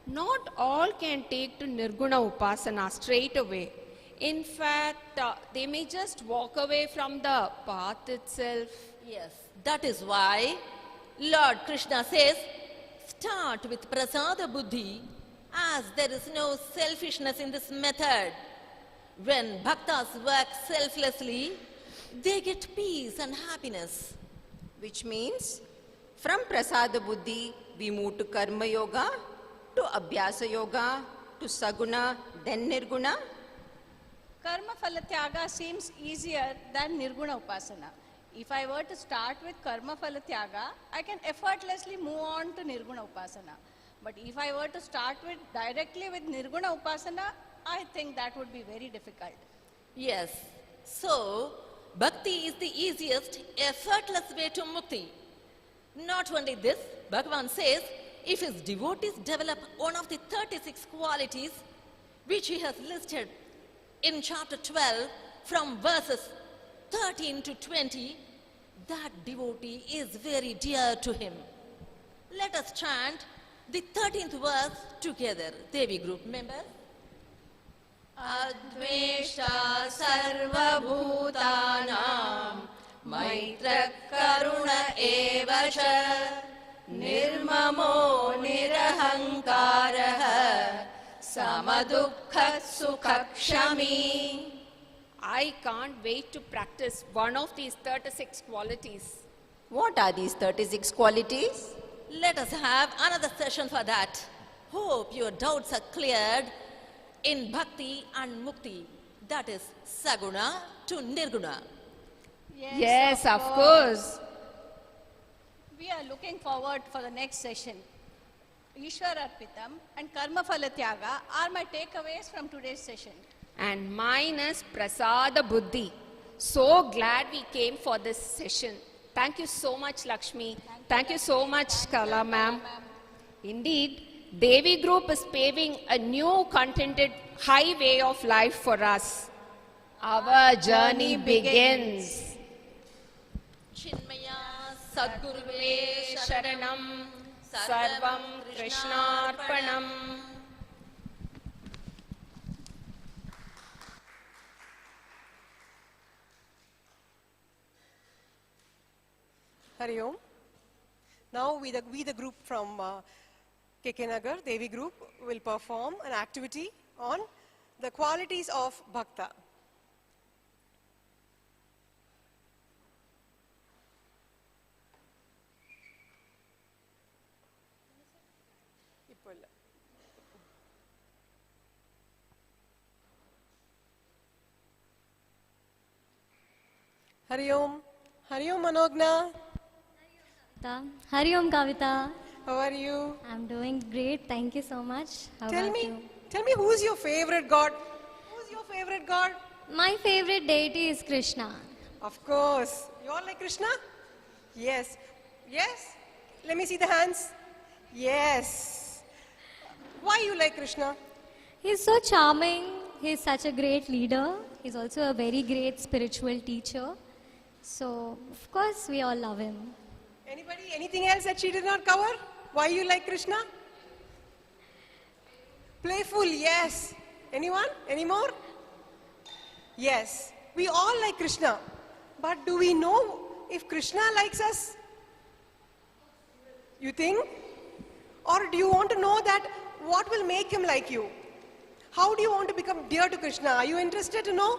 not all can take to Nirguna Upasana straight away. In fact, they may just walk away from the path itself. Yes, that is why Lord Krishna says, start with prasada buddhi, as there is no selfishness in this method. When bhaktas work selflessly, they get peace and happiness. Which means, from Prasada Buddhi, we move to Karma Yoga, to Abhyasa Yoga, to Saguna, then Nirguna. Karma phala tyaga seems easier than Nirguna Upasana. If I were to start with Karma phala tyaga, I can effortlessly move on to Nirguna Upasana. But if I were to start directly with Nirguna Upasana, I think that would be very difficult. Yes, so Bhakti is the easiest, effortless way to Mukti. Not only this, Bhagavan says, if his devotees develop one of the 36 qualities which he has listed in chapter 12 from verses 13 to 20, that devotee is very dear to him. Let us chant the 13th verse together. Devi Group members. Adveshta sarva bhutanam maitra karuna eva cha nirmamo nirahankaraha samadukha sukhakshami. I can't wait to practice one of these 36 qualities. What are these 36 qualities? Let us have another session for that. Hope your doubts are cleared in Bhakti and Mukti. That is Saguna to Nirguna. Yes, of course. We are looking forward for the next session. Ishwar Arpitam and Karma phala tyaga are my takeaways from today's session. And mine is Prasada Buddhi. So glad we came for this session. Thank you so much, Lakshmi. Thank you so much, Kala ma'am. Indeed, Devi Group is paving a new contented highway of life for us. Our journey begins. Chinmaya Sadguruve Sharanam Sarvam Krishnarpanam. Hari Om. Now we the group from KK Nagar, Devi Group, will perform an activity on the qualities of Bhakta. Hari Om. Hari Om Manogna. Hari Om Kavita. How are you? I'm doing great. Thank you so much. How Tell about me, you? tell me who's your favorite god? Who's your favorite god? My favorite deity is Krishna. Of course. You all like Krishna? Yes. Yes? Let me see the hands. Yes. Why you like Krishna? He's so charming. He's such a great leader. He's also a very great spiritual teacher. So, of course, we all love him. Anybody, anything else that she did not cover? Why you like Krishna? Playful, yes. Anyone? Any more? Yes. We all like Krishna. But do we know if Krishna likes us? You think? Or do you want to know that what will make him like you? How do you want to become dear to Krishna? Are you interested to know?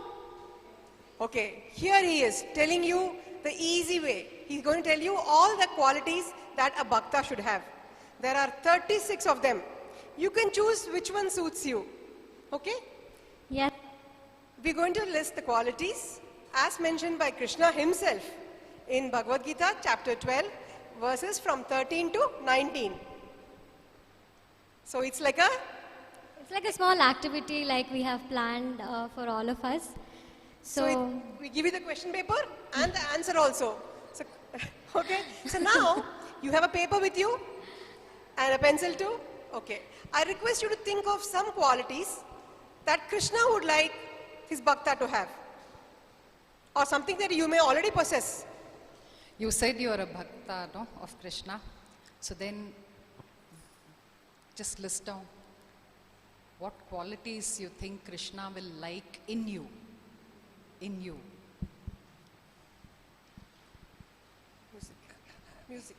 Okay, here he is telling you the easy way. He's going to tell you all the qualities that a bhakta should have. There are 36 of them. You can choose which one suits you. Okay? Yes. We're going to list the qualities as mentioned by Krishna himself in Bhagavad Geeta Chapter 12, verses from 13 to 19. So it's like a small activity like we have planned for all of us. So we give you the question paper and the answer also. So, okay. So now you have a paper with you and a pencil too. Okay. I request you to think of some qualities that Krishna would like his bhakta to have, or something that you may already possess. You said you are a bhakta, no, of Krishna. So then just list down what qualities you think Krishna will like in you. In you. Music.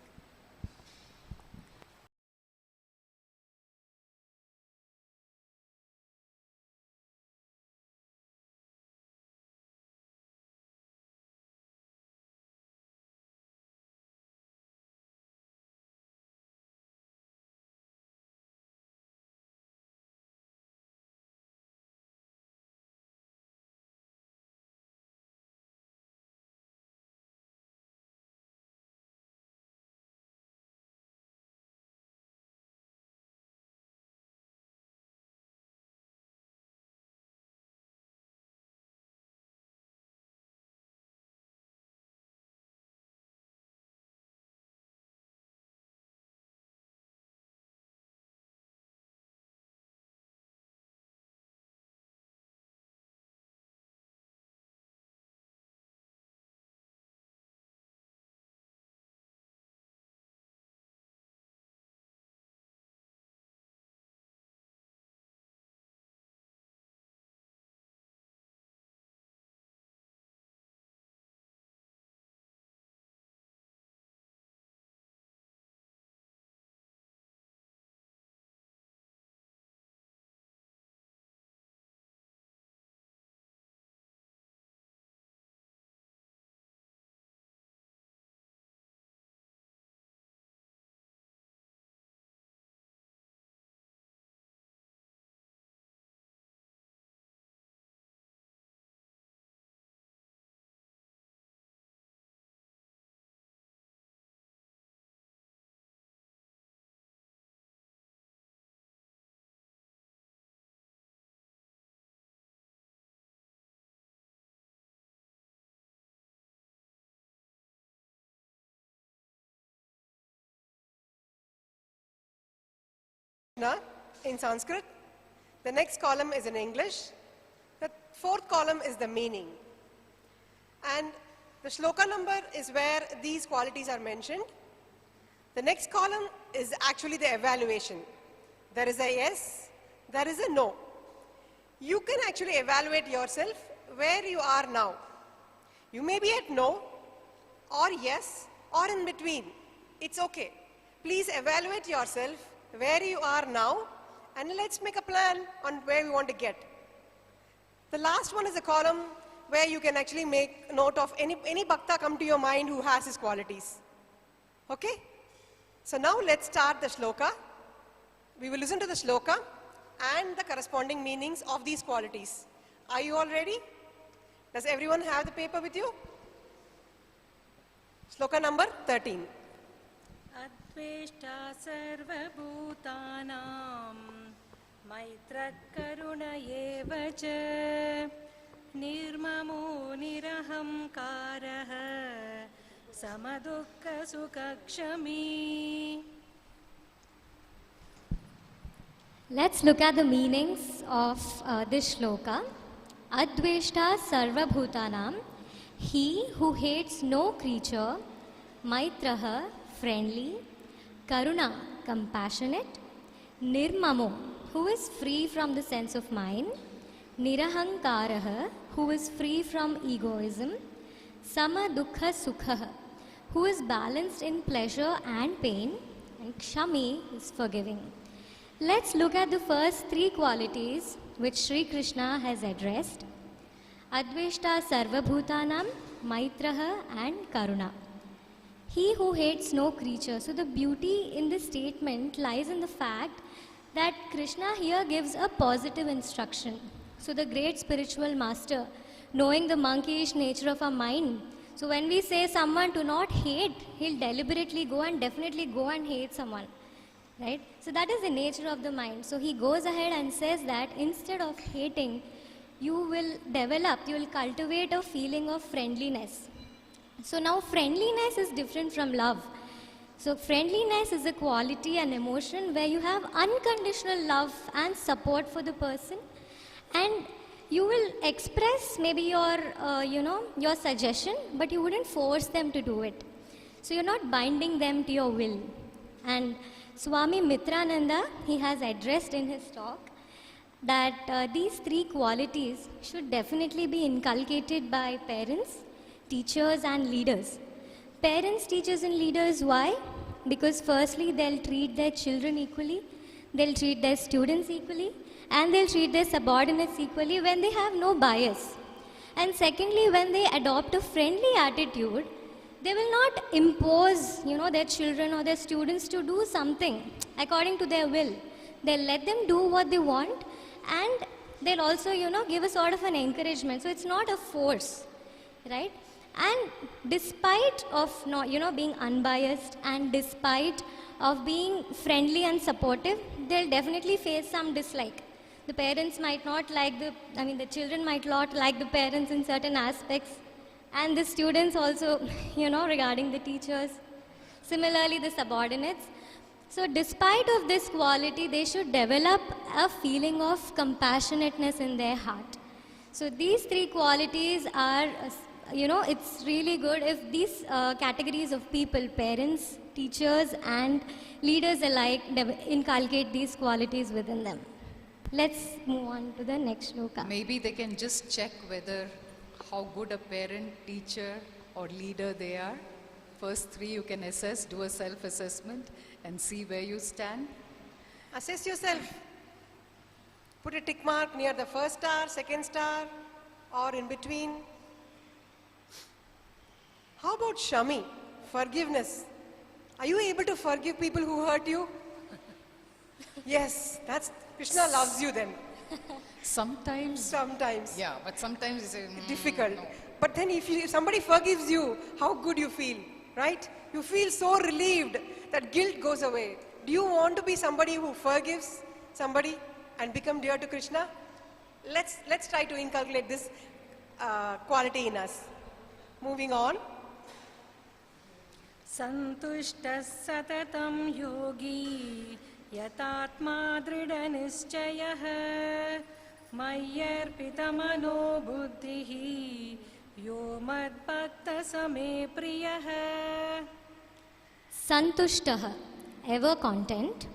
In Sanskrit. The next column is in English. The fourth column is the meaning. And the shloka number is where these qualities are mentioned. The next column is actually the evaluation. There is a yes, there is a no. You can actually evaluate yourself where you are now. You may be at no, or yes, or in between. It's okay. Please evaluate yourself where you are now and let's make a plan on where we want to get. The last one is a column where you can actually make note of any bhakta come to your mind who has his qualities. Okay? So now let's start the shloka. We will listen to the shloka and the corresponding meanings of these qualities. Are you all ready? Does everyone have the paper with you? Shloka number 13. Adveshta sarvabhutanam maitrat karuna eva cha nirmamo nirahamkaraha samadukha sukakshami. Let's look at the meanings of this shloka. Adveshta sarva bhutanam, he who hates no creature, maitraha, friendly, karuna, compassionate, nirmamo, who is free from the sense of mind, nirahankaraha, who is free from egoism, sama dukkha sukha, who is balanced in pleasure and pain, and kshami is forgiving. Let's look at the first three qualities which Sri Krishna has addressed. Adveshta sarvabhutanam, maitraha and karuna. He who hates no creature. So the beauty in this statement lies in the fact that Krishna here gives a positive instruction. So the great spiritual master, knowing the monkeyish nature of our mind, so when we say someone to not hate, he'll deliberately go and definitely go and hate someone. Right? So that is the nature of the mind. So he goes ahead and says that instead of hating, you will cultivate a feeling of friendliness. So now friendliness is different from love. So friendliness is a quality and emotion where you have unconditional love and support for the person, and you will express maybe your suggestion, but you wouldn't force them to do it. So you're not binding them to your will. And Swami Mitrananda, he has addressed in his talk that these three qualities should definitely be inculcated by parents, teachers and leaders. Parents, teachers and leaders, why? Because firstly, they'll treat their children equally, they'll treat their students equally, and they'll treat their subordinates equally when they have no bias. And secondly, when they adopt a friendly attitude, they will not impose, their children or their students to do something according to their will. They'll let them do what they want, and they'll also, give a sort of an encouragement. So it's not a force, right? And despite of not, being unbiased, and despite of being friendly and supportive, they'll definitely face some dislike. The parents might not like the children might not like the parents in certain aspects, and the students also, regarding the teachers. Similarly, the subordinates. So despite of this quality, they should develop a feeling of compassionateness in their heart. So these three qualities are, it's really good if these categories of people, parents, teachers and leaders alike, inculcate these qualities within them. Let's move on to the next shloka. Maybe they can just check whether how good a parent, teacher or leader they are. First three you can assess, do a self-assessment and see where you stand. Assess yourself. Put a tick mark near the first star, second star, or in between. How about Shami, forgiveness? Are you able to forgive people who hurt you? Yes, Krishna loves you then. Sometimes. Yeah, but sometimes it's difficult. No. But then if somebody forgives you, how good you feel, right? You feel so relieved that guilt goes away. Do you want to be somebody who forgives somebody and become dear to Krishna? Let's try to inculcate this quality in us. Moving on. Santushtas satatam yogi yatatma drida nischayah mayyarpita mano buddhihi yo mad bhakta same priyah. Santushtaha, ever content.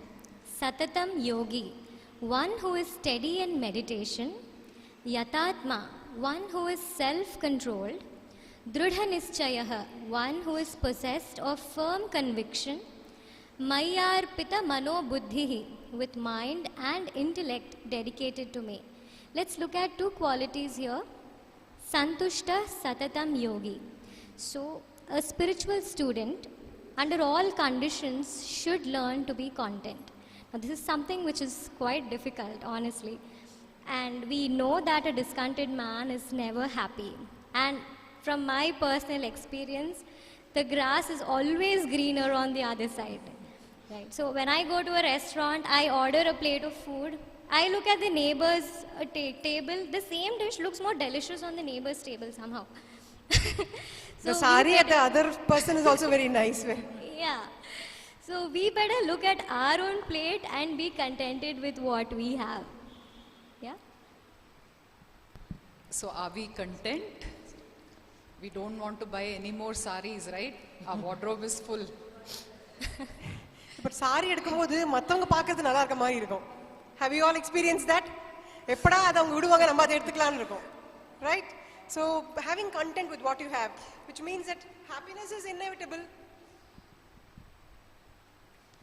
Satatam yogi, one who is steady in meditation. Yatatma, one who is self-controlled. Drudha Nischayah, one who is possessed of firm conviction. Mayarpita Mano Buddhihi, with mind and intellect dedicated to me. Let's look at two qualities here. Santushta Satatam Yogi. So, a spiritual student, under all conditions, should learn to be content. Now, this is something which is quite difficult, honestly. And we know that a discontented man is never happy. And from my personal experience, the grass is always greener on the other side. Right. So when I go to a restaurant, I order a plate of food. I look at the neighbor's table. The same dish looks more delicious on the neighbor's table somehow. The sari at the other person is also very nice. Yeah. So we better look at our own plate and be contented with what we have. Yeah. So are we content? We don't want to buy any more saris, right? Our wardrobe is full. But sari எடுக்கும்போது மத்தவங்க பார்க்கிறது நல்லா இருக்க மாதிரி இருக்கும். Have you all experienced that? எப்படா அதை அவங்க விடுவாங்க நம்ம அதை எடுத்துக்கலாம்னு இருக்கும். Right? So having content with what you have, which means that happiness is inevitable.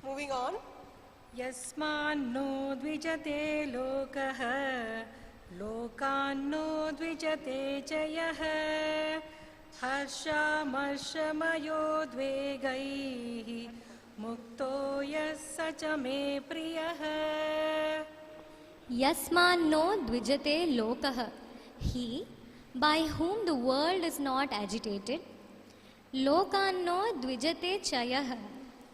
Moving on. यस्मान्नो द्विजते लोकः लोकान्नो द्विजते च यः हर्षामर्षमयोद्वेगैः मुक्तो यः स च मे प्रियः. Yasmanno dvijate lokah, he by whom the world is not agitated. Lokanno dvijate chayah,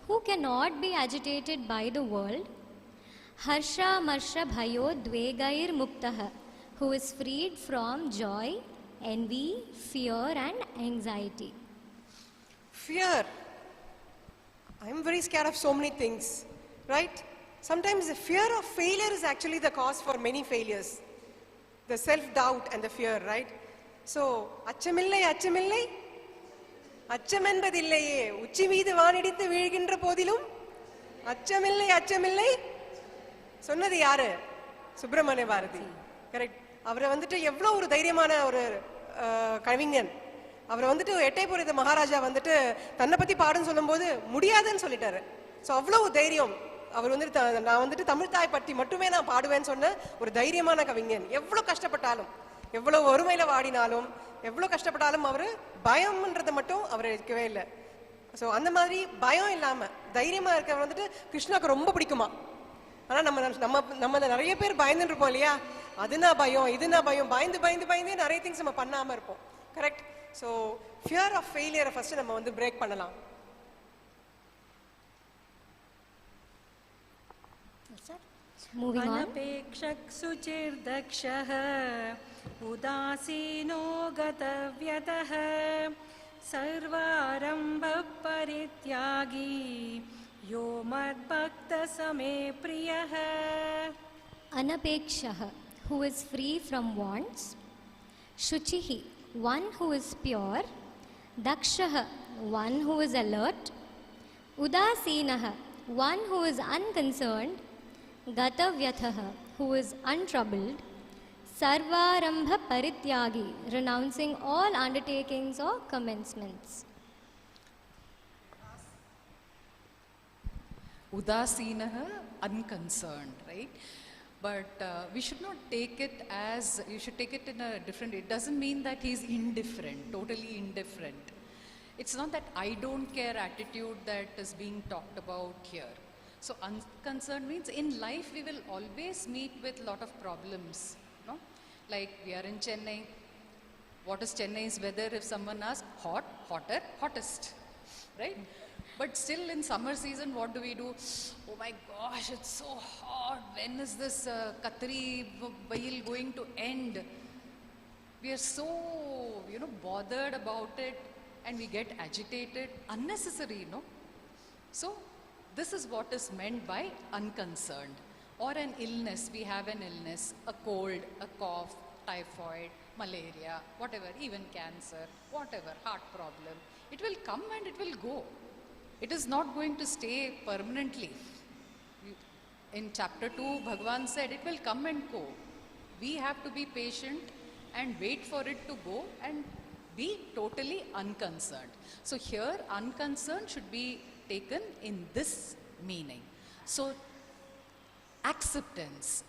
who cannot be agitated by the world. Harsha marsha bhayo dvegair muktah, who is freed from joy, envy, fear and anxiety. Fear. I am very scared of so many things, right? Sometimes the fear of failure is actually the cause for many failures. The self-doubt and the fear, right? So, achamillai, achamillai, அச்சம் என்பதில்லையே உச்சி மீது வானிடித்து வீழ்கின்ற போதிலும் அச்சமில்லை அச்சமில்லை சொன்னது யாரு? Subramaniya Bharathi. Correct. அவரை வந்துட்டு எவ்வளோ ஒரு தைரியமான ஒரு கவிஞன். அவரை வந்துட்டு எட்டயபுரத்து மகாராஜா வந்துட்டு தன்னை பத்தி பாடுன்னு சொல்லும்போது முடியாதுன்னு சொல்லிட்டாரு. ஸோ அவ்வளோ தைரியம். அவர் வந்துட்டு நான் வந்துட்டு தமிழ் தாய் பற்றி மட்டுமே நான் பாடுவேன்னு சொன்ன ஒரு தைரியமான கவிஞன். எவ்வளோ கஷ்டப்பட்டாலும், எவ்வளோ ஒருமையில வாடினாலும், எவ்வளோ கஷ்டப்பட்டாலும் அவர் பயம்ன்றதை மட்டும் அவர் இருக்கவே இல்லை. ஸோ அந்த மாதிரி பயம் இல்லாமல் தைரியமாக இருக்கிறவர் வந்துட்டு கிருஷ்ணாவுக்கு ரொம்ப பிடிக்குமா. ஆனால் நம்ம நிறைய பேர் பயந்துட்டு இருப்போம் இல்லையா? அதுனா பயம், இதுனா பயம், பயந்து பயந்து பயந்தே நிறைய திங்ஸ் நம்ம பண்ணாமல் இருப்போம். கரெக்ட். ஸோ ஃபியர் ஆஃப் ஃபெயிலியரை ஃபர்ஸ்ட் நம்ம வந்து பிரேக் பண்ணலாம். अनपेक्षक सुचिर्दक्षः उदासीनो गतव्यतः सर्वारम्भः परित्यागी यो मद्भक्तः स मे प्रियः. Anapekshah, who is free from wants. Shuchihi, one who is pure. Dakshah, one who is alert. Udasinah, one who is unconcerned. Gatavyatah, who is untroubled. Sarvarambha parityagi, renouncing all undertakings or commencements. Udasinah, unconcerned, right? But we should not take it as, you should take it in a different, it doesn't mean that he's indifferent, totally indifferent. It's not that I don't care attitude that is being talked about here. So unconcerned means in life we will always meet with lot of problems, no? Like we are in Chennai. What is Chennai's weather? If someone asks, hot, hotter, hottest, right? But still in summer season, what do we do? Oh my gosh, it's so hot. When is this Katri Vail going to end? We are so, bothered about it and we get agitated, unnecessary, no? So this is what is meant by unconcerned. Or an illness, we have an illness, a cold, a cough, typhoid, malaria, whatever, even cancer, whatever, heart problem. It will come and it will go. It is not going to stay permanently. In chapter 2, Bhagavan said it will come and go. We have to be patient and wait for it to go and be totally unconcerned. So here, unconcerned should be taken in this meaning. So acceptance,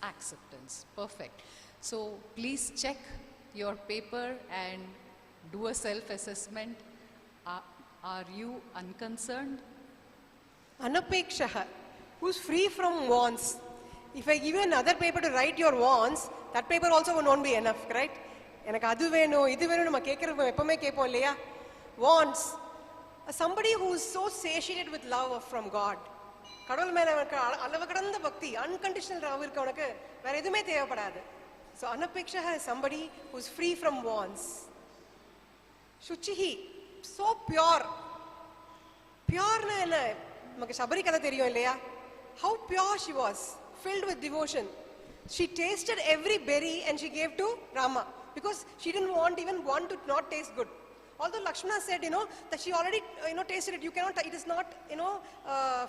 perfect. So please check your paper and do a self-assessment. Are you unconcerned? Anapekshaha, who's free from wants. If I give you another paper to write your wants, that paper also won't be enough, right? எனக்கு அது வேணும் இது வேணும் நம்ம கேட்கறது எப்பவுமே கேட்போம் இல்லையா? Wants. Somebody who is so satiated with love from God. கடவுள் மேல அவனுக்கு அளவு கடந்த பக்தி, unconditional love இருக்கு அவனுக்கு, வேற எதுவுமே தேவைப்படாது. So anapekshaha is somebody who is free from wants. Shuchihi, so pure. Pure என்ன? நமக்கு சபரி கதை தெரியும் இல்லையா? How pure she was, filled with devotion. She tasted every berry and she gave to Rama because she didn't even want to not taste good. Although Lakshmana said, that she already, tasted it. You cannot, it is not,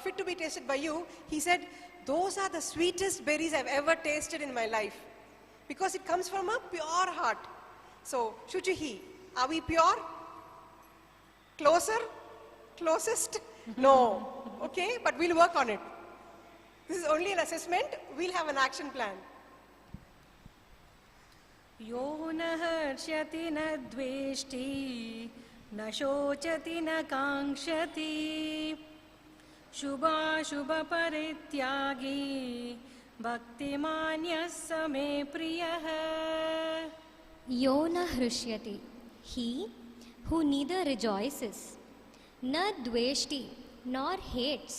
fit to be tasted by you. He said, those are the sweetest berries I've ever tasted in my life because it comes from a pure heart. So, Shuchihi, are we pure? Closer? Closest? No. Okay, but we'll work on it. This is only an assessment. We'll have an action plan. यो न हर्ष्यति न द्वेष्टि न शोचति न काङ्क्षति शुभाशुभपरित्यागी भक्तिमान्यः स मे प्रियः. यो न हृष्यति, he who neither rejoices, न द्वेष्टि nor hates,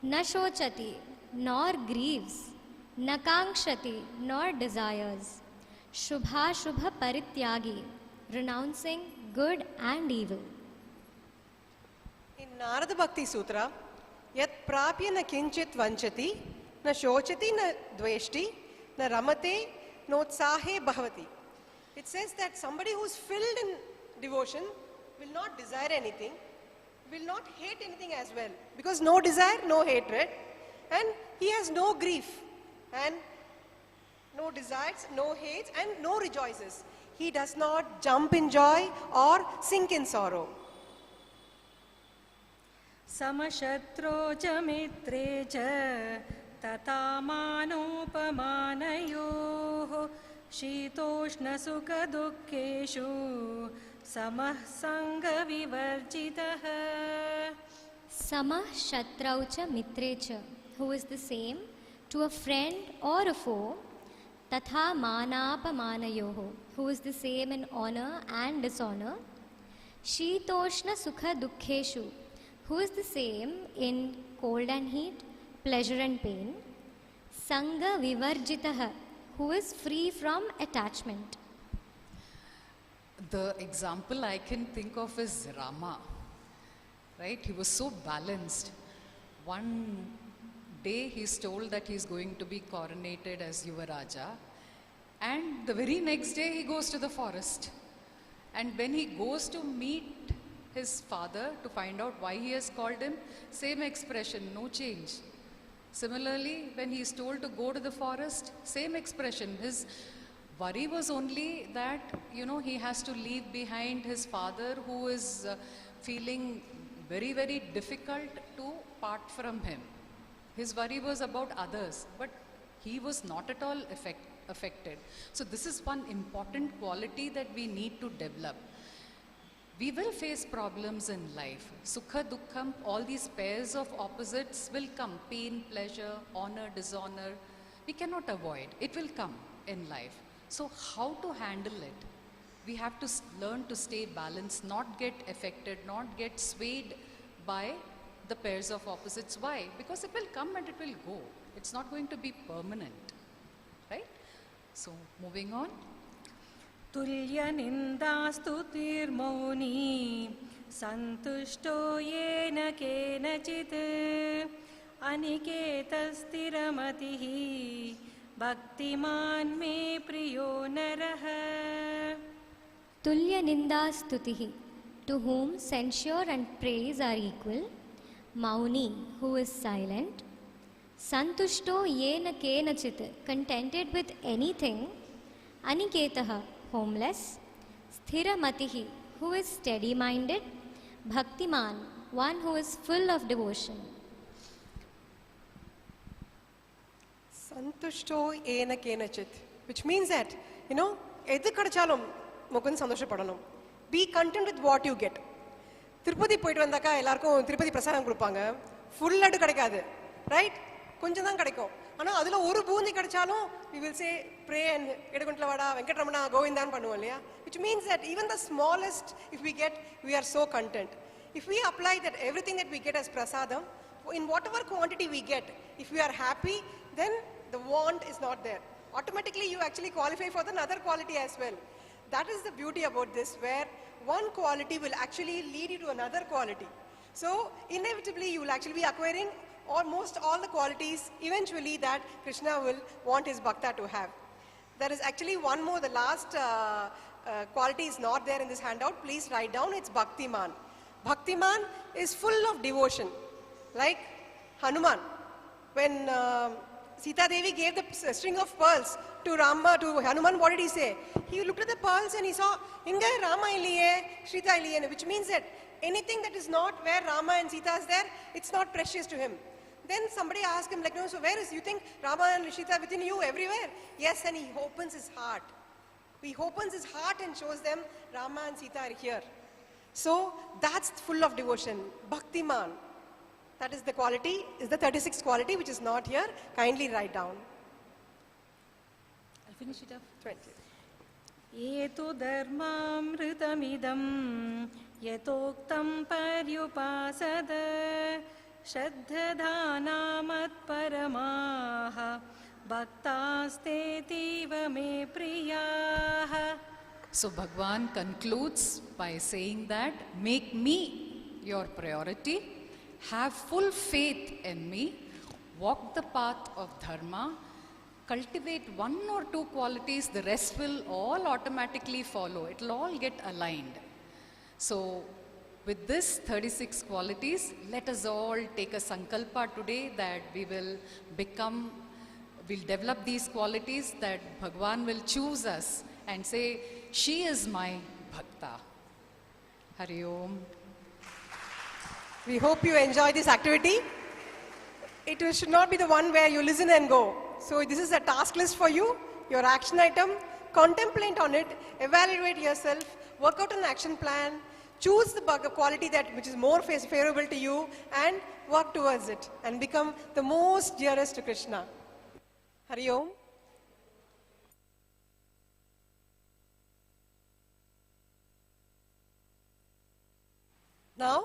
न शोचति nor grieves, न काङ्क्षति nor desires, Shubha Shubha Parityagi, renouncing good and evil. In Narada Bhakti Sutra, Yat Prapya na kinchit vanchati, na shochati na dveshti, na ramate notsahe bhavati. It says that somebody who is filled in devotion will not desire anything, will not hate anything as well. Because no desire, no hatred, and he has no grief. And no desires, no hates, and no rejoices. He does not jump in joy or sink in sorrow. समशत्रो च मित्रे च तथा मानोपमानयोः शीतोष्णसुखदुःखेषु समः सङ्गविवर्जितः. Samah shatrau cha mitre cha, who is the same to a friend or a foe. Tatha manapamanayoho, who is the same in honor and dishonor. Shitoshna sukha dukkheshu, who is the same in cold and heat, pleasure and pain. Sangha vivarjitaha, who is free from attachment. The example I can think of is Rama, right? He was so balanced. One day he's told that he's going to be coronated as Yuvaraja, and the very next day he goes to the forest. And when he goes to meet his father to find out why he has called him, same expression, no change. Similarly, when he is told to go to the forest, same expression. His worry was only that, he has to leave behind his father who is feeling very, very difficult to part from him. His worry was about others, but he was not at all affected. So this is one important quality that we need to develop. We will face problems in life. Sukha, dukkham, all these pairs of opposites will come. Pain, pleasure, honor, dishonor. We cannot avoid. It will come in life. So how to handle it? We have to learn to stay balanced, not get affected, not get swayed by the pairs of opposites. Why? Because it will come and it will go. It's not going to be permanent. Right? So, moving on. तुल्यनिन्दास्तुतिर्मौनी सन्तुष्टो येन केनचित् अनिकेतस्थिरमतिः भक्तिमान् मे प्रियो नरः. Tulya ninda stutihi, to whom censure and praise are equal. Mauni, who is silent. Santushto yena kenachit, contented with anything. Aniketaha, homeless. Sthiramatihi, who is steady-minded. Bhaktiman, one who is full of devotion. Santushto ena kenachit, which means that, edu kadachalum mukun santoshapadanum. Be content with what you get. Tirupati போயிட்டு வந்தாக்கா எல்லாருக்கும் திருப்பதி பிரசாதம் கொடுப்பாங்க. Full laddu கிடைக்காது. Right? கொஞ்சம் தான் கிடைக்கும். ஆனா அதுல ஒரு பூந்தி கிடைச்சாலும் we will say pray and எடுகுண்டல வாடா வெங்கட்ரமணா கோவிந்தான் பண்ணுவோம் இல்லையா? Which means that even the smallest if we get, we are so content. If we apply that everything that we get as prasadam, in whatever quantity we get, if we are happy, then the want is not there. Automatically you actually qualify for the another quality as well. That is the beauty about this, where one quality will actually lead you to another quality. So inevitably you will actually be acquiring almost all the qualities eventually that Krishna will want his bhakta to have. There is actually one more, the last quality is not there in this handout. Please write down, it's Bhaktiman. Bhaktiman is full of devotion. Like Hanuman. When Sita Devi gave the string of pearls to Hanuman, what did he say? He looked at the pearls and he saw, Inga Rama iliye, Sita iliye, which means that anything that is not where Rama and Sita is there, it's not precious to him. Then somebody asked him, no, so where is, you think Rama and Sita within you everywhere? Yes, and he opens his heart. He opens his heart and shows them Rama and Sita are here. So that's full of devotion. Bhaktiman. That is the quality, is the 36th quality which is not here. Kindly write down. I'll finish it up. 20. Etu dharmamritamidam yatoktam paryupasada shraddhadhanamat paramaha bhaktastetiva me priyaha. So Bhagwan concludes by saying that, make me your priority, have full faith in me, walk the path of dharma, cultivate one or two qualities, the rest will all automatically follow. It will all get aligned. So with this 36 qualities, let us all take a sankalpa today that we will develop these qualities, that Bhagwan will choose us and say, she is my bhakta. Hari Om. We hope you enjoy this activity. It should not be the one where you listen and go. So this is a task list for you, your action item. Contemplate on it, evaluate yourself, work out an action plan, choose the quality which is more favorable to you and work towards it and become the most dearest to Krishna. Hari Om. Now,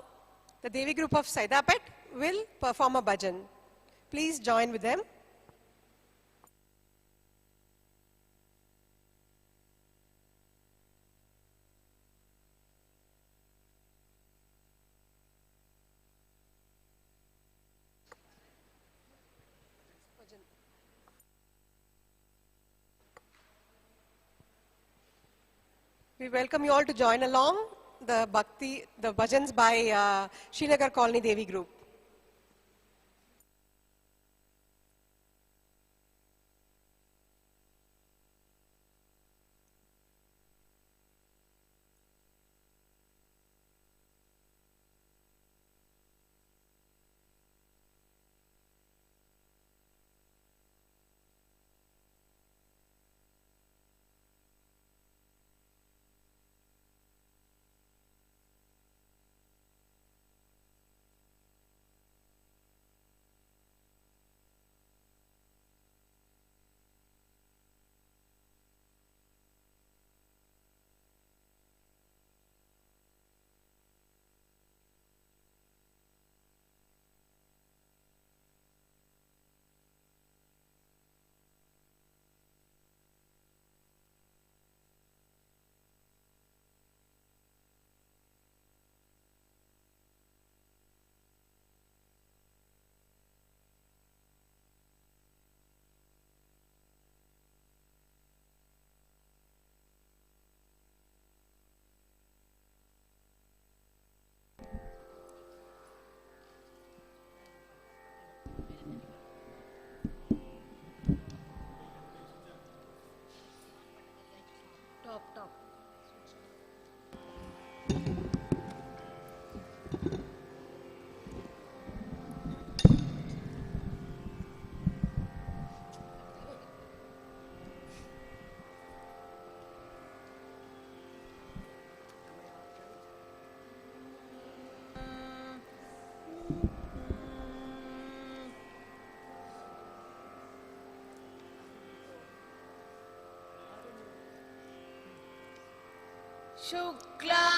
the Devi Group of Saidapet will perform a bhajan. Please join with them. We welcome you all to join along the bhajans by Srinagar Colony Devi Group.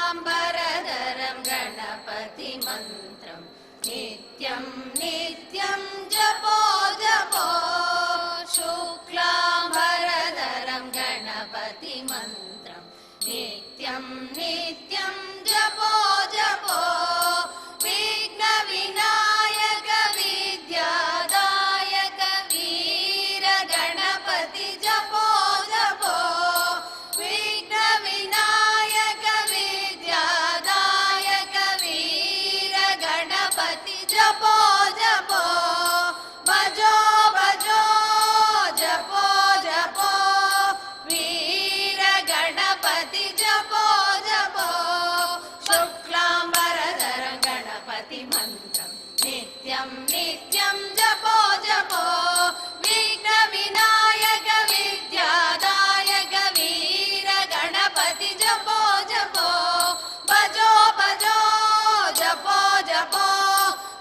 शुक्लाम्बरधरं गणपति मन्त्रं नित्यं नित्यं जपो जपो शुक्लाम्बरधरं गणपति मन्त्रं नित्यं नित्यं जपो जपो विघ्नविनायक विद्यादायक वीर गणपति जपो जपो विघ्नविनायक विद्यादायक वीर गणपति जपो जपो भजो भजो जपो जपो वीर गणपति जपो जपो शुक्लाम्बरधरं गणपति मन्त्रं नित्यं नित्यं जपो जपो विघ्नविनायक विद्यादायक वीर गणपति जपो जपो भजो भजो जपो जपो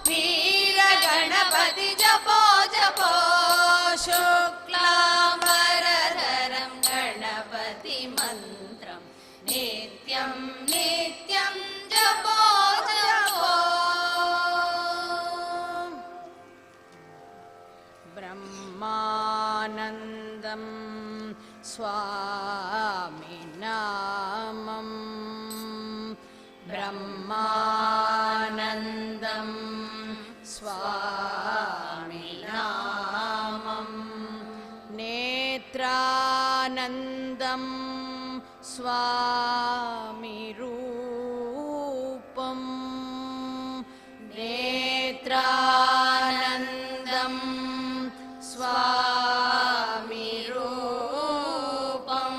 वीर गणपति जपो जपो शुक्लाम्बरधरं गणपति मन्त्रं नित्यं नित्यं जपो जपो ब्रह्मानन्दं स्वामिनामं ब्रह्मानन्दं स्वामिनामं नेत्रानन्दं स्वामिरूपं नेत्रानन्दं स्वामिरूपं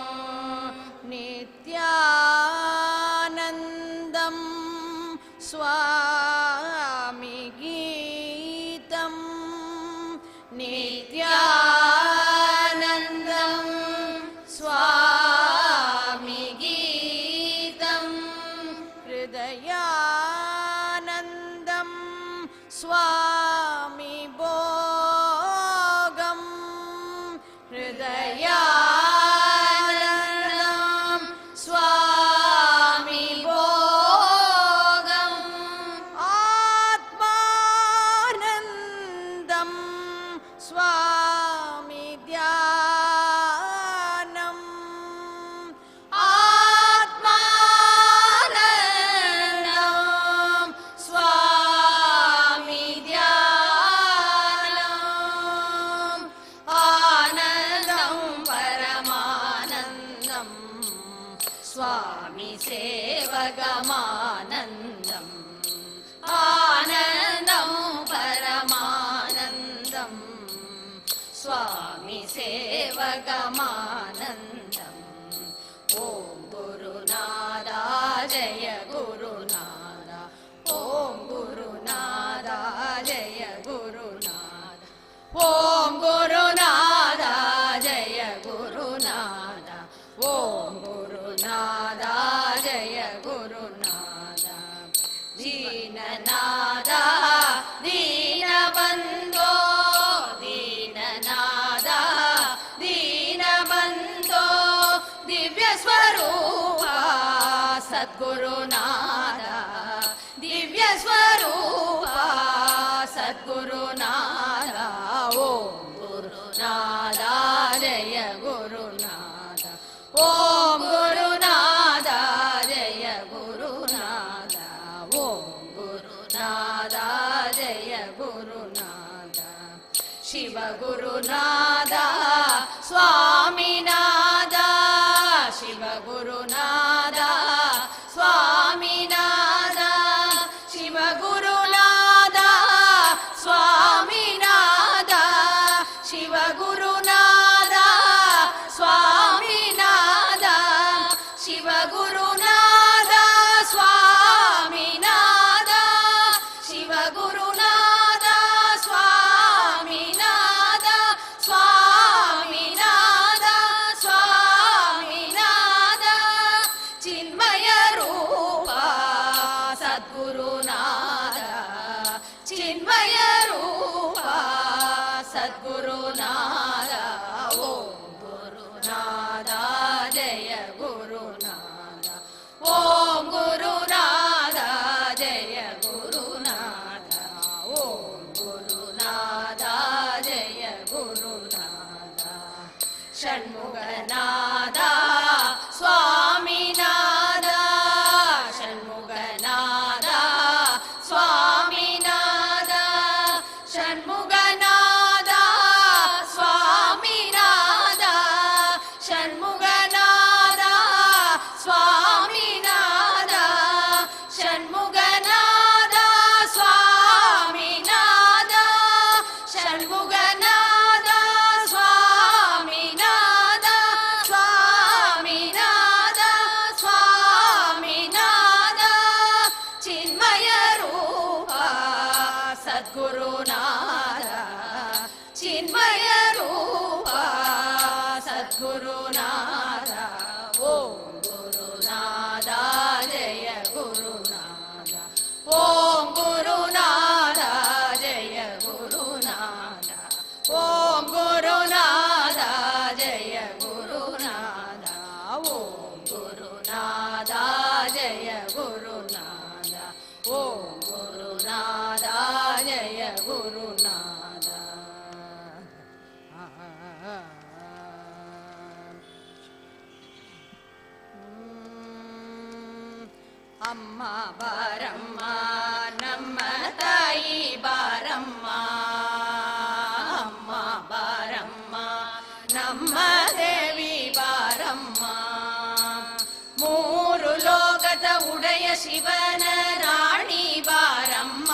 नित्यानन्दं स्वामिगीतं नित्यानन्दं स्वामिगीतं हृदयानन्दं स्वामिभोगं हृदयानन्दं स्वामिभोगम् आत्मानन्दं स्वामिध्यानम् आत्मानन्दं स्वामिध्यानम् आनन्दं परमानन्दं स्वामि सेवगमानन्दम् आनन्दं परमानन्दं स्वामि सेवगमानन्दम् ॐ गुरुनादा जय गुरुनादा ॐ गुरुनादा जय गुरुनादा ॐ गुरुनादा जय गुरुनादा ॐ गुरुनादा जय गुरुनादा दीननादा दीनबन्धो दीननादा दीनबन्धो दिव्यस्वरूपा सद्गुरुनादा दिव्यस्वरूपा सद्गुरुनादा ॐ गुरुनादा जय गुरुनादा ॐ गुरुनादा जय गुरुनादा ॐ गुरुनादा जय गुरुनादा शिव गुरुनादा स्वामिनादा शिव गुरुनादा स्वामिनादा शिव गुरुनादा स्वामिनादा शिव गुरुनादा स्वामिनादा शिव गुरुनादा स्वामिनादा शिव गुरुनादा स्वामिनादा स्वामिनादा स्वामिनादा चिन्मय रूपा सद्गुरुनादा चिन्मय रूपा सद्गुरुनादा ॐ गुरुनादा जय गुरुनादा ॐ ಓಂ ಗುರುನಾಥ ಜಯ ಗುರುನಾಥ ಓಂ ಗುರುನಾಥ ಜಯ ಗುರುನಾಥ. ಅಮ್ಮ ಬಾರಮ್ಮ ನಮ್ಮ ತಾಯಿ ಬಾರಮ್ಮ, ಅಮ್ಮ ಬಾರಮ್ಮ ನಮ್ಮ ದೇವಿ ಬಾರಮ್ಮ. ಮೂರು ಲೋಕದ ಉಡೆಯ ಶಿವನ ರಾಣಿ ಬಾರಮ್ಮ,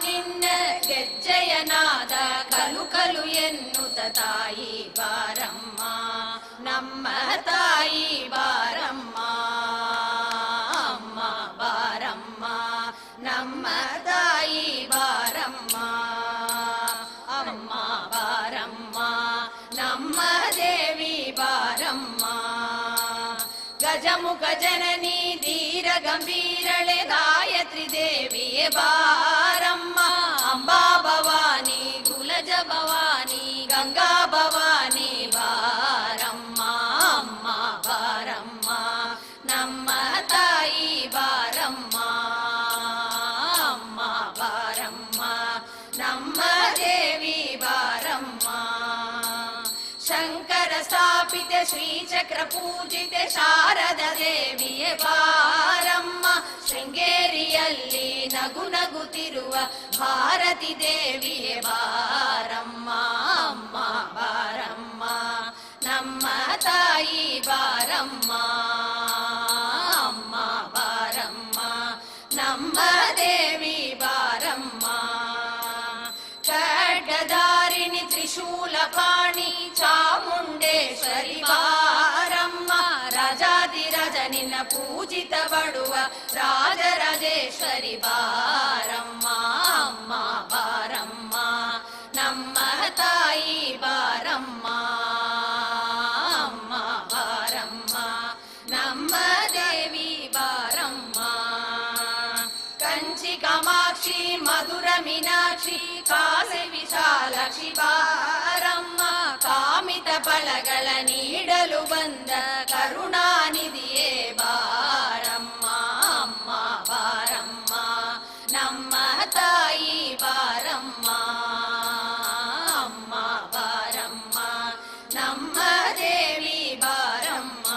ನಿನ್ನ ಗೆಜ್ಜೆಯನಾದ ಕಲು ಕಲು ಎನ್ನುತ್ತ ತಾಯಿ ಬಾರಮ್ಮ, ನಮ್ಮ ತಾಯಿ ಬಾರಮ್ಮ. ಅಮ್ಮ ಬಾರಮ್ಮ ನಮ್ಮ ತಾಯಿ ಬಾರಮ್ಮ, ಅಮ್ಮ ಬಾರಮ್ಮ ನಮ್ಮ ದೇವಿ ಬಾರಮ್ಮ. ಗಜಮುಖ ಜನನಿ ಧೀರ ಗಂಭೀರಳೆ ಗಾಯತ್ರಿ ದೇವಿಯೇ ಬಾರಮ್ಮ, ಅಂಬಾ ಭವಾನಿ ಗುಲಜ ಭವಾನಿ ಗಂಗಾ ಭವಾನಿ ಬಾರಮ್ಮ, ಅಮ್ಮ ಬಾರಮ್ಮ ನಮ್ಮ ತಾಯಿ ಬಾರಮ್ಮ, ಅಮ್ಮ ಬಾರಮ್ಮ ನಮ್ಮ ದೇವಿ ಬಾರಮ್ಮ. ಶಂಕರ ಸ್ಥಾಪಿತ ಶ್ರೀಚಕ್ರ ಪೂಜಿತ ಶಾರದ ದೇವಿಯೇ ಬಾರಮ್ಮ, ಶೃಂಗೇರಿಯಲ್ಲಿ ನಗು ನಗುತ್ತಿರುವ ಭಾರತಿ ದೇವಿಯೇ ಬಾರಮ್ಮ, ಅಮ್ಮ ಬಾರಮ್ಮ ನಮ್ಮ ತಾಯಿ ಬಾರಮ್ಮ, ಅಮ್ಮ ಬಾರಮ್ಮ ನಮ್ಮ ದೇವಿ ಬಾರಮ್ಮ. ಖಡ್ಗಧಾರಿಣಿ ತ್ರಿಶೂಲ ಪಾಣಿ ಚಾಮುಂಡೇಶ್ವರಿ ಬಾರಮ್ಮ, ರಾಜಾದಿರಾಜ ನಿನ್ನ ಪೂಜಿತ ಬಡುವ ರಾಜರಾಜೇಶ್ವರಿ ಬಾರಮ್ಮ, ಅಮ್ಮ ಬಾರಮ್ಮ ನಮ್ಮ ತಾಯಿ ಬಾರಮ್ಮ, ಅಮ್ಮ ಬಾರಮ್ಮ ನಮ್ಮ ದೇವಿ ಬಾರಮ್ಮ. ಕಂಚಿ ಕಾಮಾಕ್ಷಿ ಮಧುರ ಮೀನಾಕ್ಷಿ ಕಾಸಿ ವಿಶಾಲಾಕ್ಷಿ ಬಾರಮ್ಮ, ಕಾಮಿತ ಫಲಗಳ ನೀಡಲು ಬಂದ ಕರುಣಾನಿಧಿಯೇ ಬಾರಮ್ಮ, ಅಮ್ಮ ಬಾರಮ್ಮ ನಮ್ಮ ತಾಯಿ ಬಾರಮ್ಮ, ಅಮ್ಮ ಬಾರಮ್ಮ ನಮ್ಮ ದೇವಿ ಬಾರಮ್ಮ.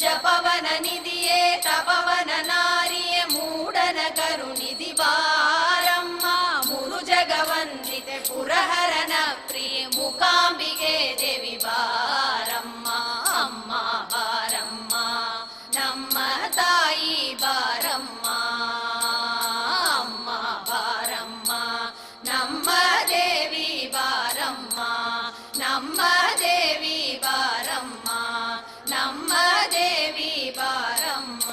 ಜಪವನ ನಿಧಿಯೇ ತಪವನ ನಾರಿಯೇ ಮೂಡನ ಕರುಣಿಧಿ ಬಾರಮ್ಮ, ಮುರು ಜಗವಂದಿತೆ ಪುರಹರನ ಪ್ರಿಯ ಮೂಕಾಂಬಿಗೆ ದೇವಿ ಬಾರಮ್ಮ, ಅಮ್ಮ ಬಾರಮ್ಮ ನಮ್ಮ ತಾಯಿ ಬಾರಮ್ಮ, ಅಮ್ಮ ಬಾರಮ್ಮ ನಮ್ಮ ದೇವಿ ಬಾರಮ್ಮ, ನಮ್ಮ ದೇವಿ ಬಾರಮ್ಮ, ನಮ್ಮ ದೇವಿ ಬಾರಮ್ಮ.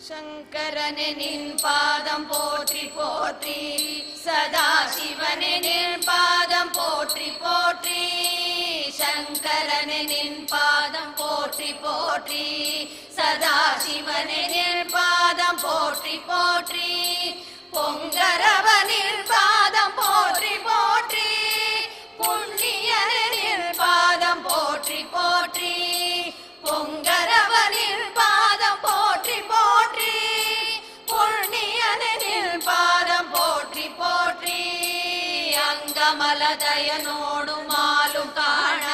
ಶಂಕರನೆ ನಿನ್ ಪಾದಂ ಪೋತ್ರಿ ಪೋತ್ರಿ, ಸದಾ ಶಿವನೆ ನಿನ್ ಪಾದಂ ಪೋತ್ರಿ ಪೋತ್ರಿ. ಶಂಕರನೆ ನಿನ್ ಪಾದಂ ಪೋತ್ರಿ ಪೋತ್ರಿ, ಸದಾ ಶಿವನೆ ನಿನ್ ಪಾದಂ ಪೋತ್ರಿ ಪೋತ್ರಿ. ಪೊಂಗರವ ನಿನ್ ಪಾದಂ ಪೋತ್ರಿ ಪೋತ್ರಿ, ಪುಣ್ಯನೆ ನಿನ್ ಪಾದಂ ಪೋತ್ರಿ ಪೋತ್ರಿ. ಪೊಂಗರವ ನಿನ್ ಪಾದಂ ಪೋತ್ರಿ ಪೋತ್ರಿ, ಪುಣ್ಯನೆ ನಿನ್ ಪಾದಂ ಪೋತ್ರಿ ಪೋತ್ರಿ. ಅಂಗಮಲದಯ ನೋಡು ಮಾಲು ಕಾಣ,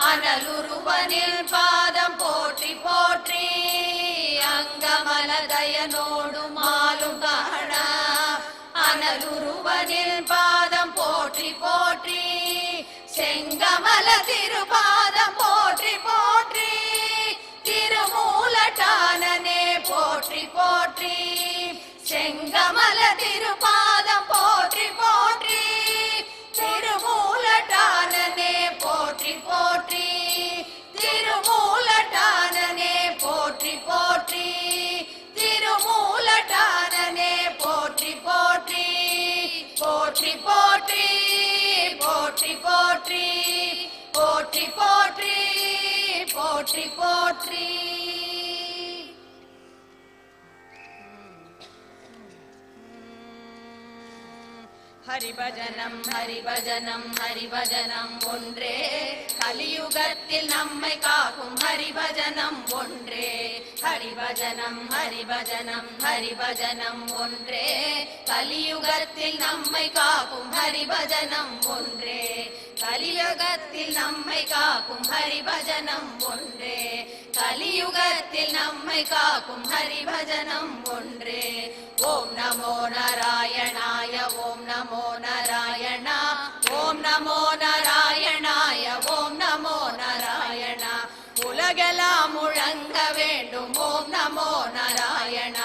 ಅನಲುರುವ ನಿನ್ ಪಾದಂ ಪೋತ್ರಿ ಪೋತ್ರಿ. ಅಂಗಮಲದಯ ನೋಡು ಮಾಲು ಕಾಣ, ಅನಲುರುವ ನಿನ್ ಪಾದಂ ಪೋತ್ರಿ ಪೋತ್ರಿ. செங்கமல திருபாதம் போற்றி போற்றி, திருமூலட்டானனே போற்றி போற்றி. செங்கமல திருபாதம் போற்றி போற்றி, திருமூலட்டானனே போற்றி போற்றி. திருமூலட்டானனே போற்றி போற்றி, திருமூலட்டானனே போற்றி போற்றி. போற்றி போற்றி போற்றி போற்றி, போற்றி போற்றி போற்றி போற்றி. ஹரிபஜனம் ஹரிபஜனம் ஹரிபஜனம் ஒன்றே கலியுகத்தில் நம்மை காக்கும் ஹரிபஜனம் ஒன்றே ஹரிபஜனம் ஹரிபஜனம் ஹரிபஜனம் ஒன்றே கலியுகத்தில் நம்மை காக்கும் ஹரிபஜனம் ஒன்றே கலியுகத்தில் நம்மை காக்கும் ஹரிபஜனம் ஒன்றே கலியுகத்தில் நம்மை காக்கும் ஹரிபஜனம் ஒன்றே ஓம் நமோ நாராயணாய ஓம் நமோ நாராயண ஓம் நமோ நாராயணாய ஓம் நமோ நாராயண உலகெல்லாம் முழங்க வேண்டும் ஓம் நமோ நாராயண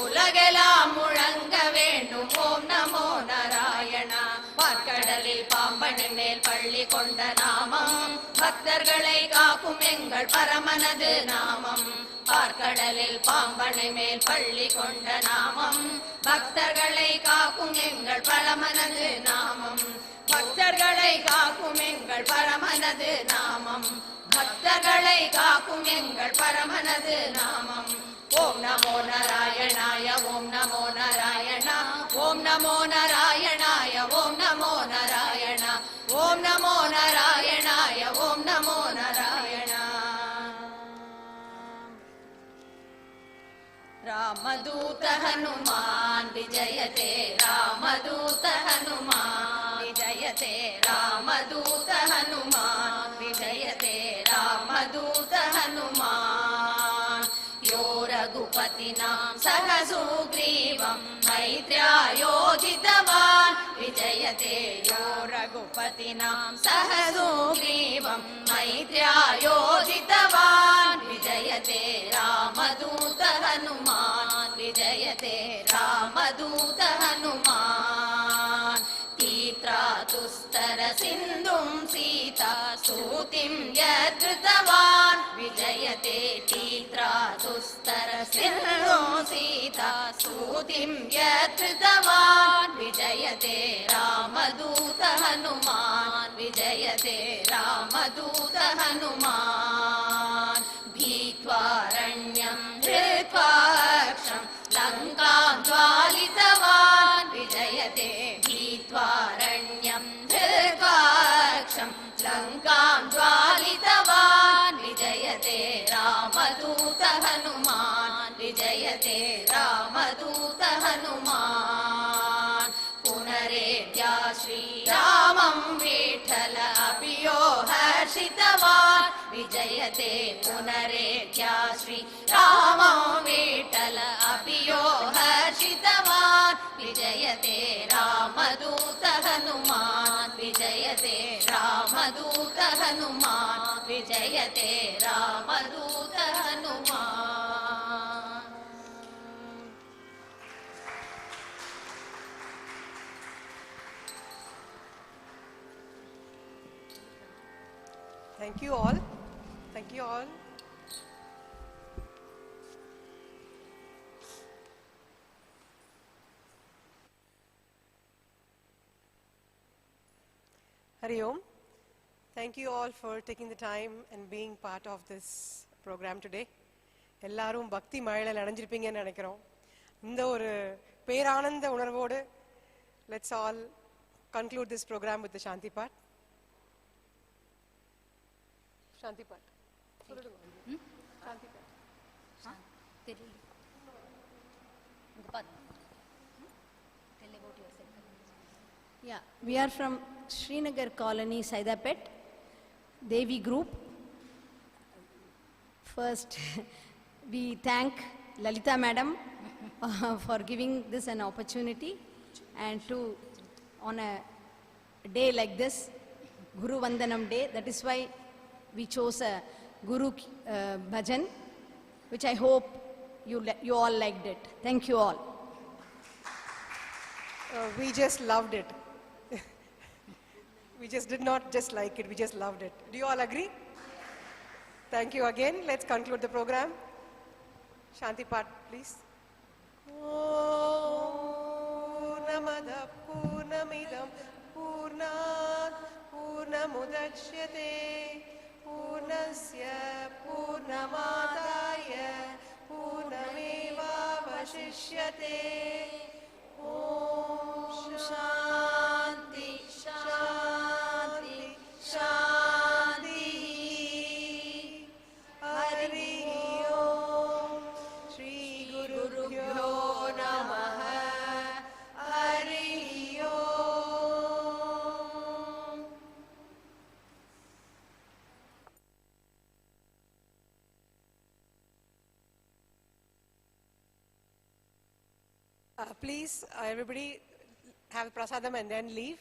உலகெல்லாம் முழங்க வேண்டும் ஓம் நமோ நாராயண பார்க்கடலில் பாம்பனை மேல் பள்ளி கொண்ட நாமம் பக்தர்களை காக்கும் எங்கள் பரமனது நாமம் பார்க்கடலில் பாம்பனை மேல் பள்ளி கொண்ட நாமம் பக்தர்களை காக்கும் எங்கள் பரமனது நாமம் பக்தர்களை காக்கும் எங்கள் பரமனது நாமம் பக்தர்களை காக்கும் எங்கள் பரமனது நாமம் ஓம் நமோ நாராயணாய ஓம் நமோ நாராயண ஓம் நமோ நாராயணாய ஓம் நமோ நாராயண ஓம் நமோ நாராயணாய ஓம் நமோ நாராயண रामदूत हनुमान विजयते रामदूत हनुमान विजयते रामदूत हनुमान विजयते रामदूत हनुमान यो रघुपतिना सह सुग्रीवं मैत्र्यायोजितवान् विजयते यो रघुपतिना सह सुग्रीवं मैत्र्यायोजितवान् विजयते रामदूत हनुमान विजयते रामदूत हनुमान तीत्रातुस्तर सिन्धुं सीता सूतिं यद्धृतवान् विजयते तीत्रातुस्तर सिन्धुं सीता सूतिं यद्धृतवान् विजयते रामदूत हनुमान विजयते रामदूत हनुमान भीत्वारण्यं धृत्वाक्षं लङ्कां ज्वालितवान् विजयते भीत्वारण्यं धृत्वाक्षं लङ्कां ज्वालितवान् विजयते रामदूत हनुमान विजयते रामदूत हनुमान पुनरेत्या श्रीरामं विठ्ठल अपि यो हर्षितवान् विजयते पुनरेत्या श्रीरामं विठ्ठल अपि यो हर्षितवान् विजयते रामदूत हनुमान विजयते रामदूत हनुमान विजयते रामदूत Hanuman Thank you all. Thank you all. Hari Om. Thank you all for taking the time and being part of this program today. எல்லாரும் பக்தி மழையில் நனைஞ்சிருப்பீங்கன்னு நினைக்கிறோம். இந்த ஒரு பேரானந்த உணர்வோடு let's all conclude this program with the Shanti part. Shanti part. Shanti part. Yeah, we are from Srinagar Colony, Saidapet, Devi Group. First, we thank Lalita Madam for giving this an opportunity, and to on a day like this, Guru Vandanam Day, that is why we chose a Guru Bhajan, which I hope you all liked it. Thank you all. We just loved it. We just did not just like it, we just loved it. Do you all agree? Thank you again. Let's conclude the program. Shanti part, please. Purnamada Purnamidam Purnat Purnamudachyate Purnasya Purnamadaya Purnameva Vashishyate Om Shanti Please, everybody have prasadam and then leave.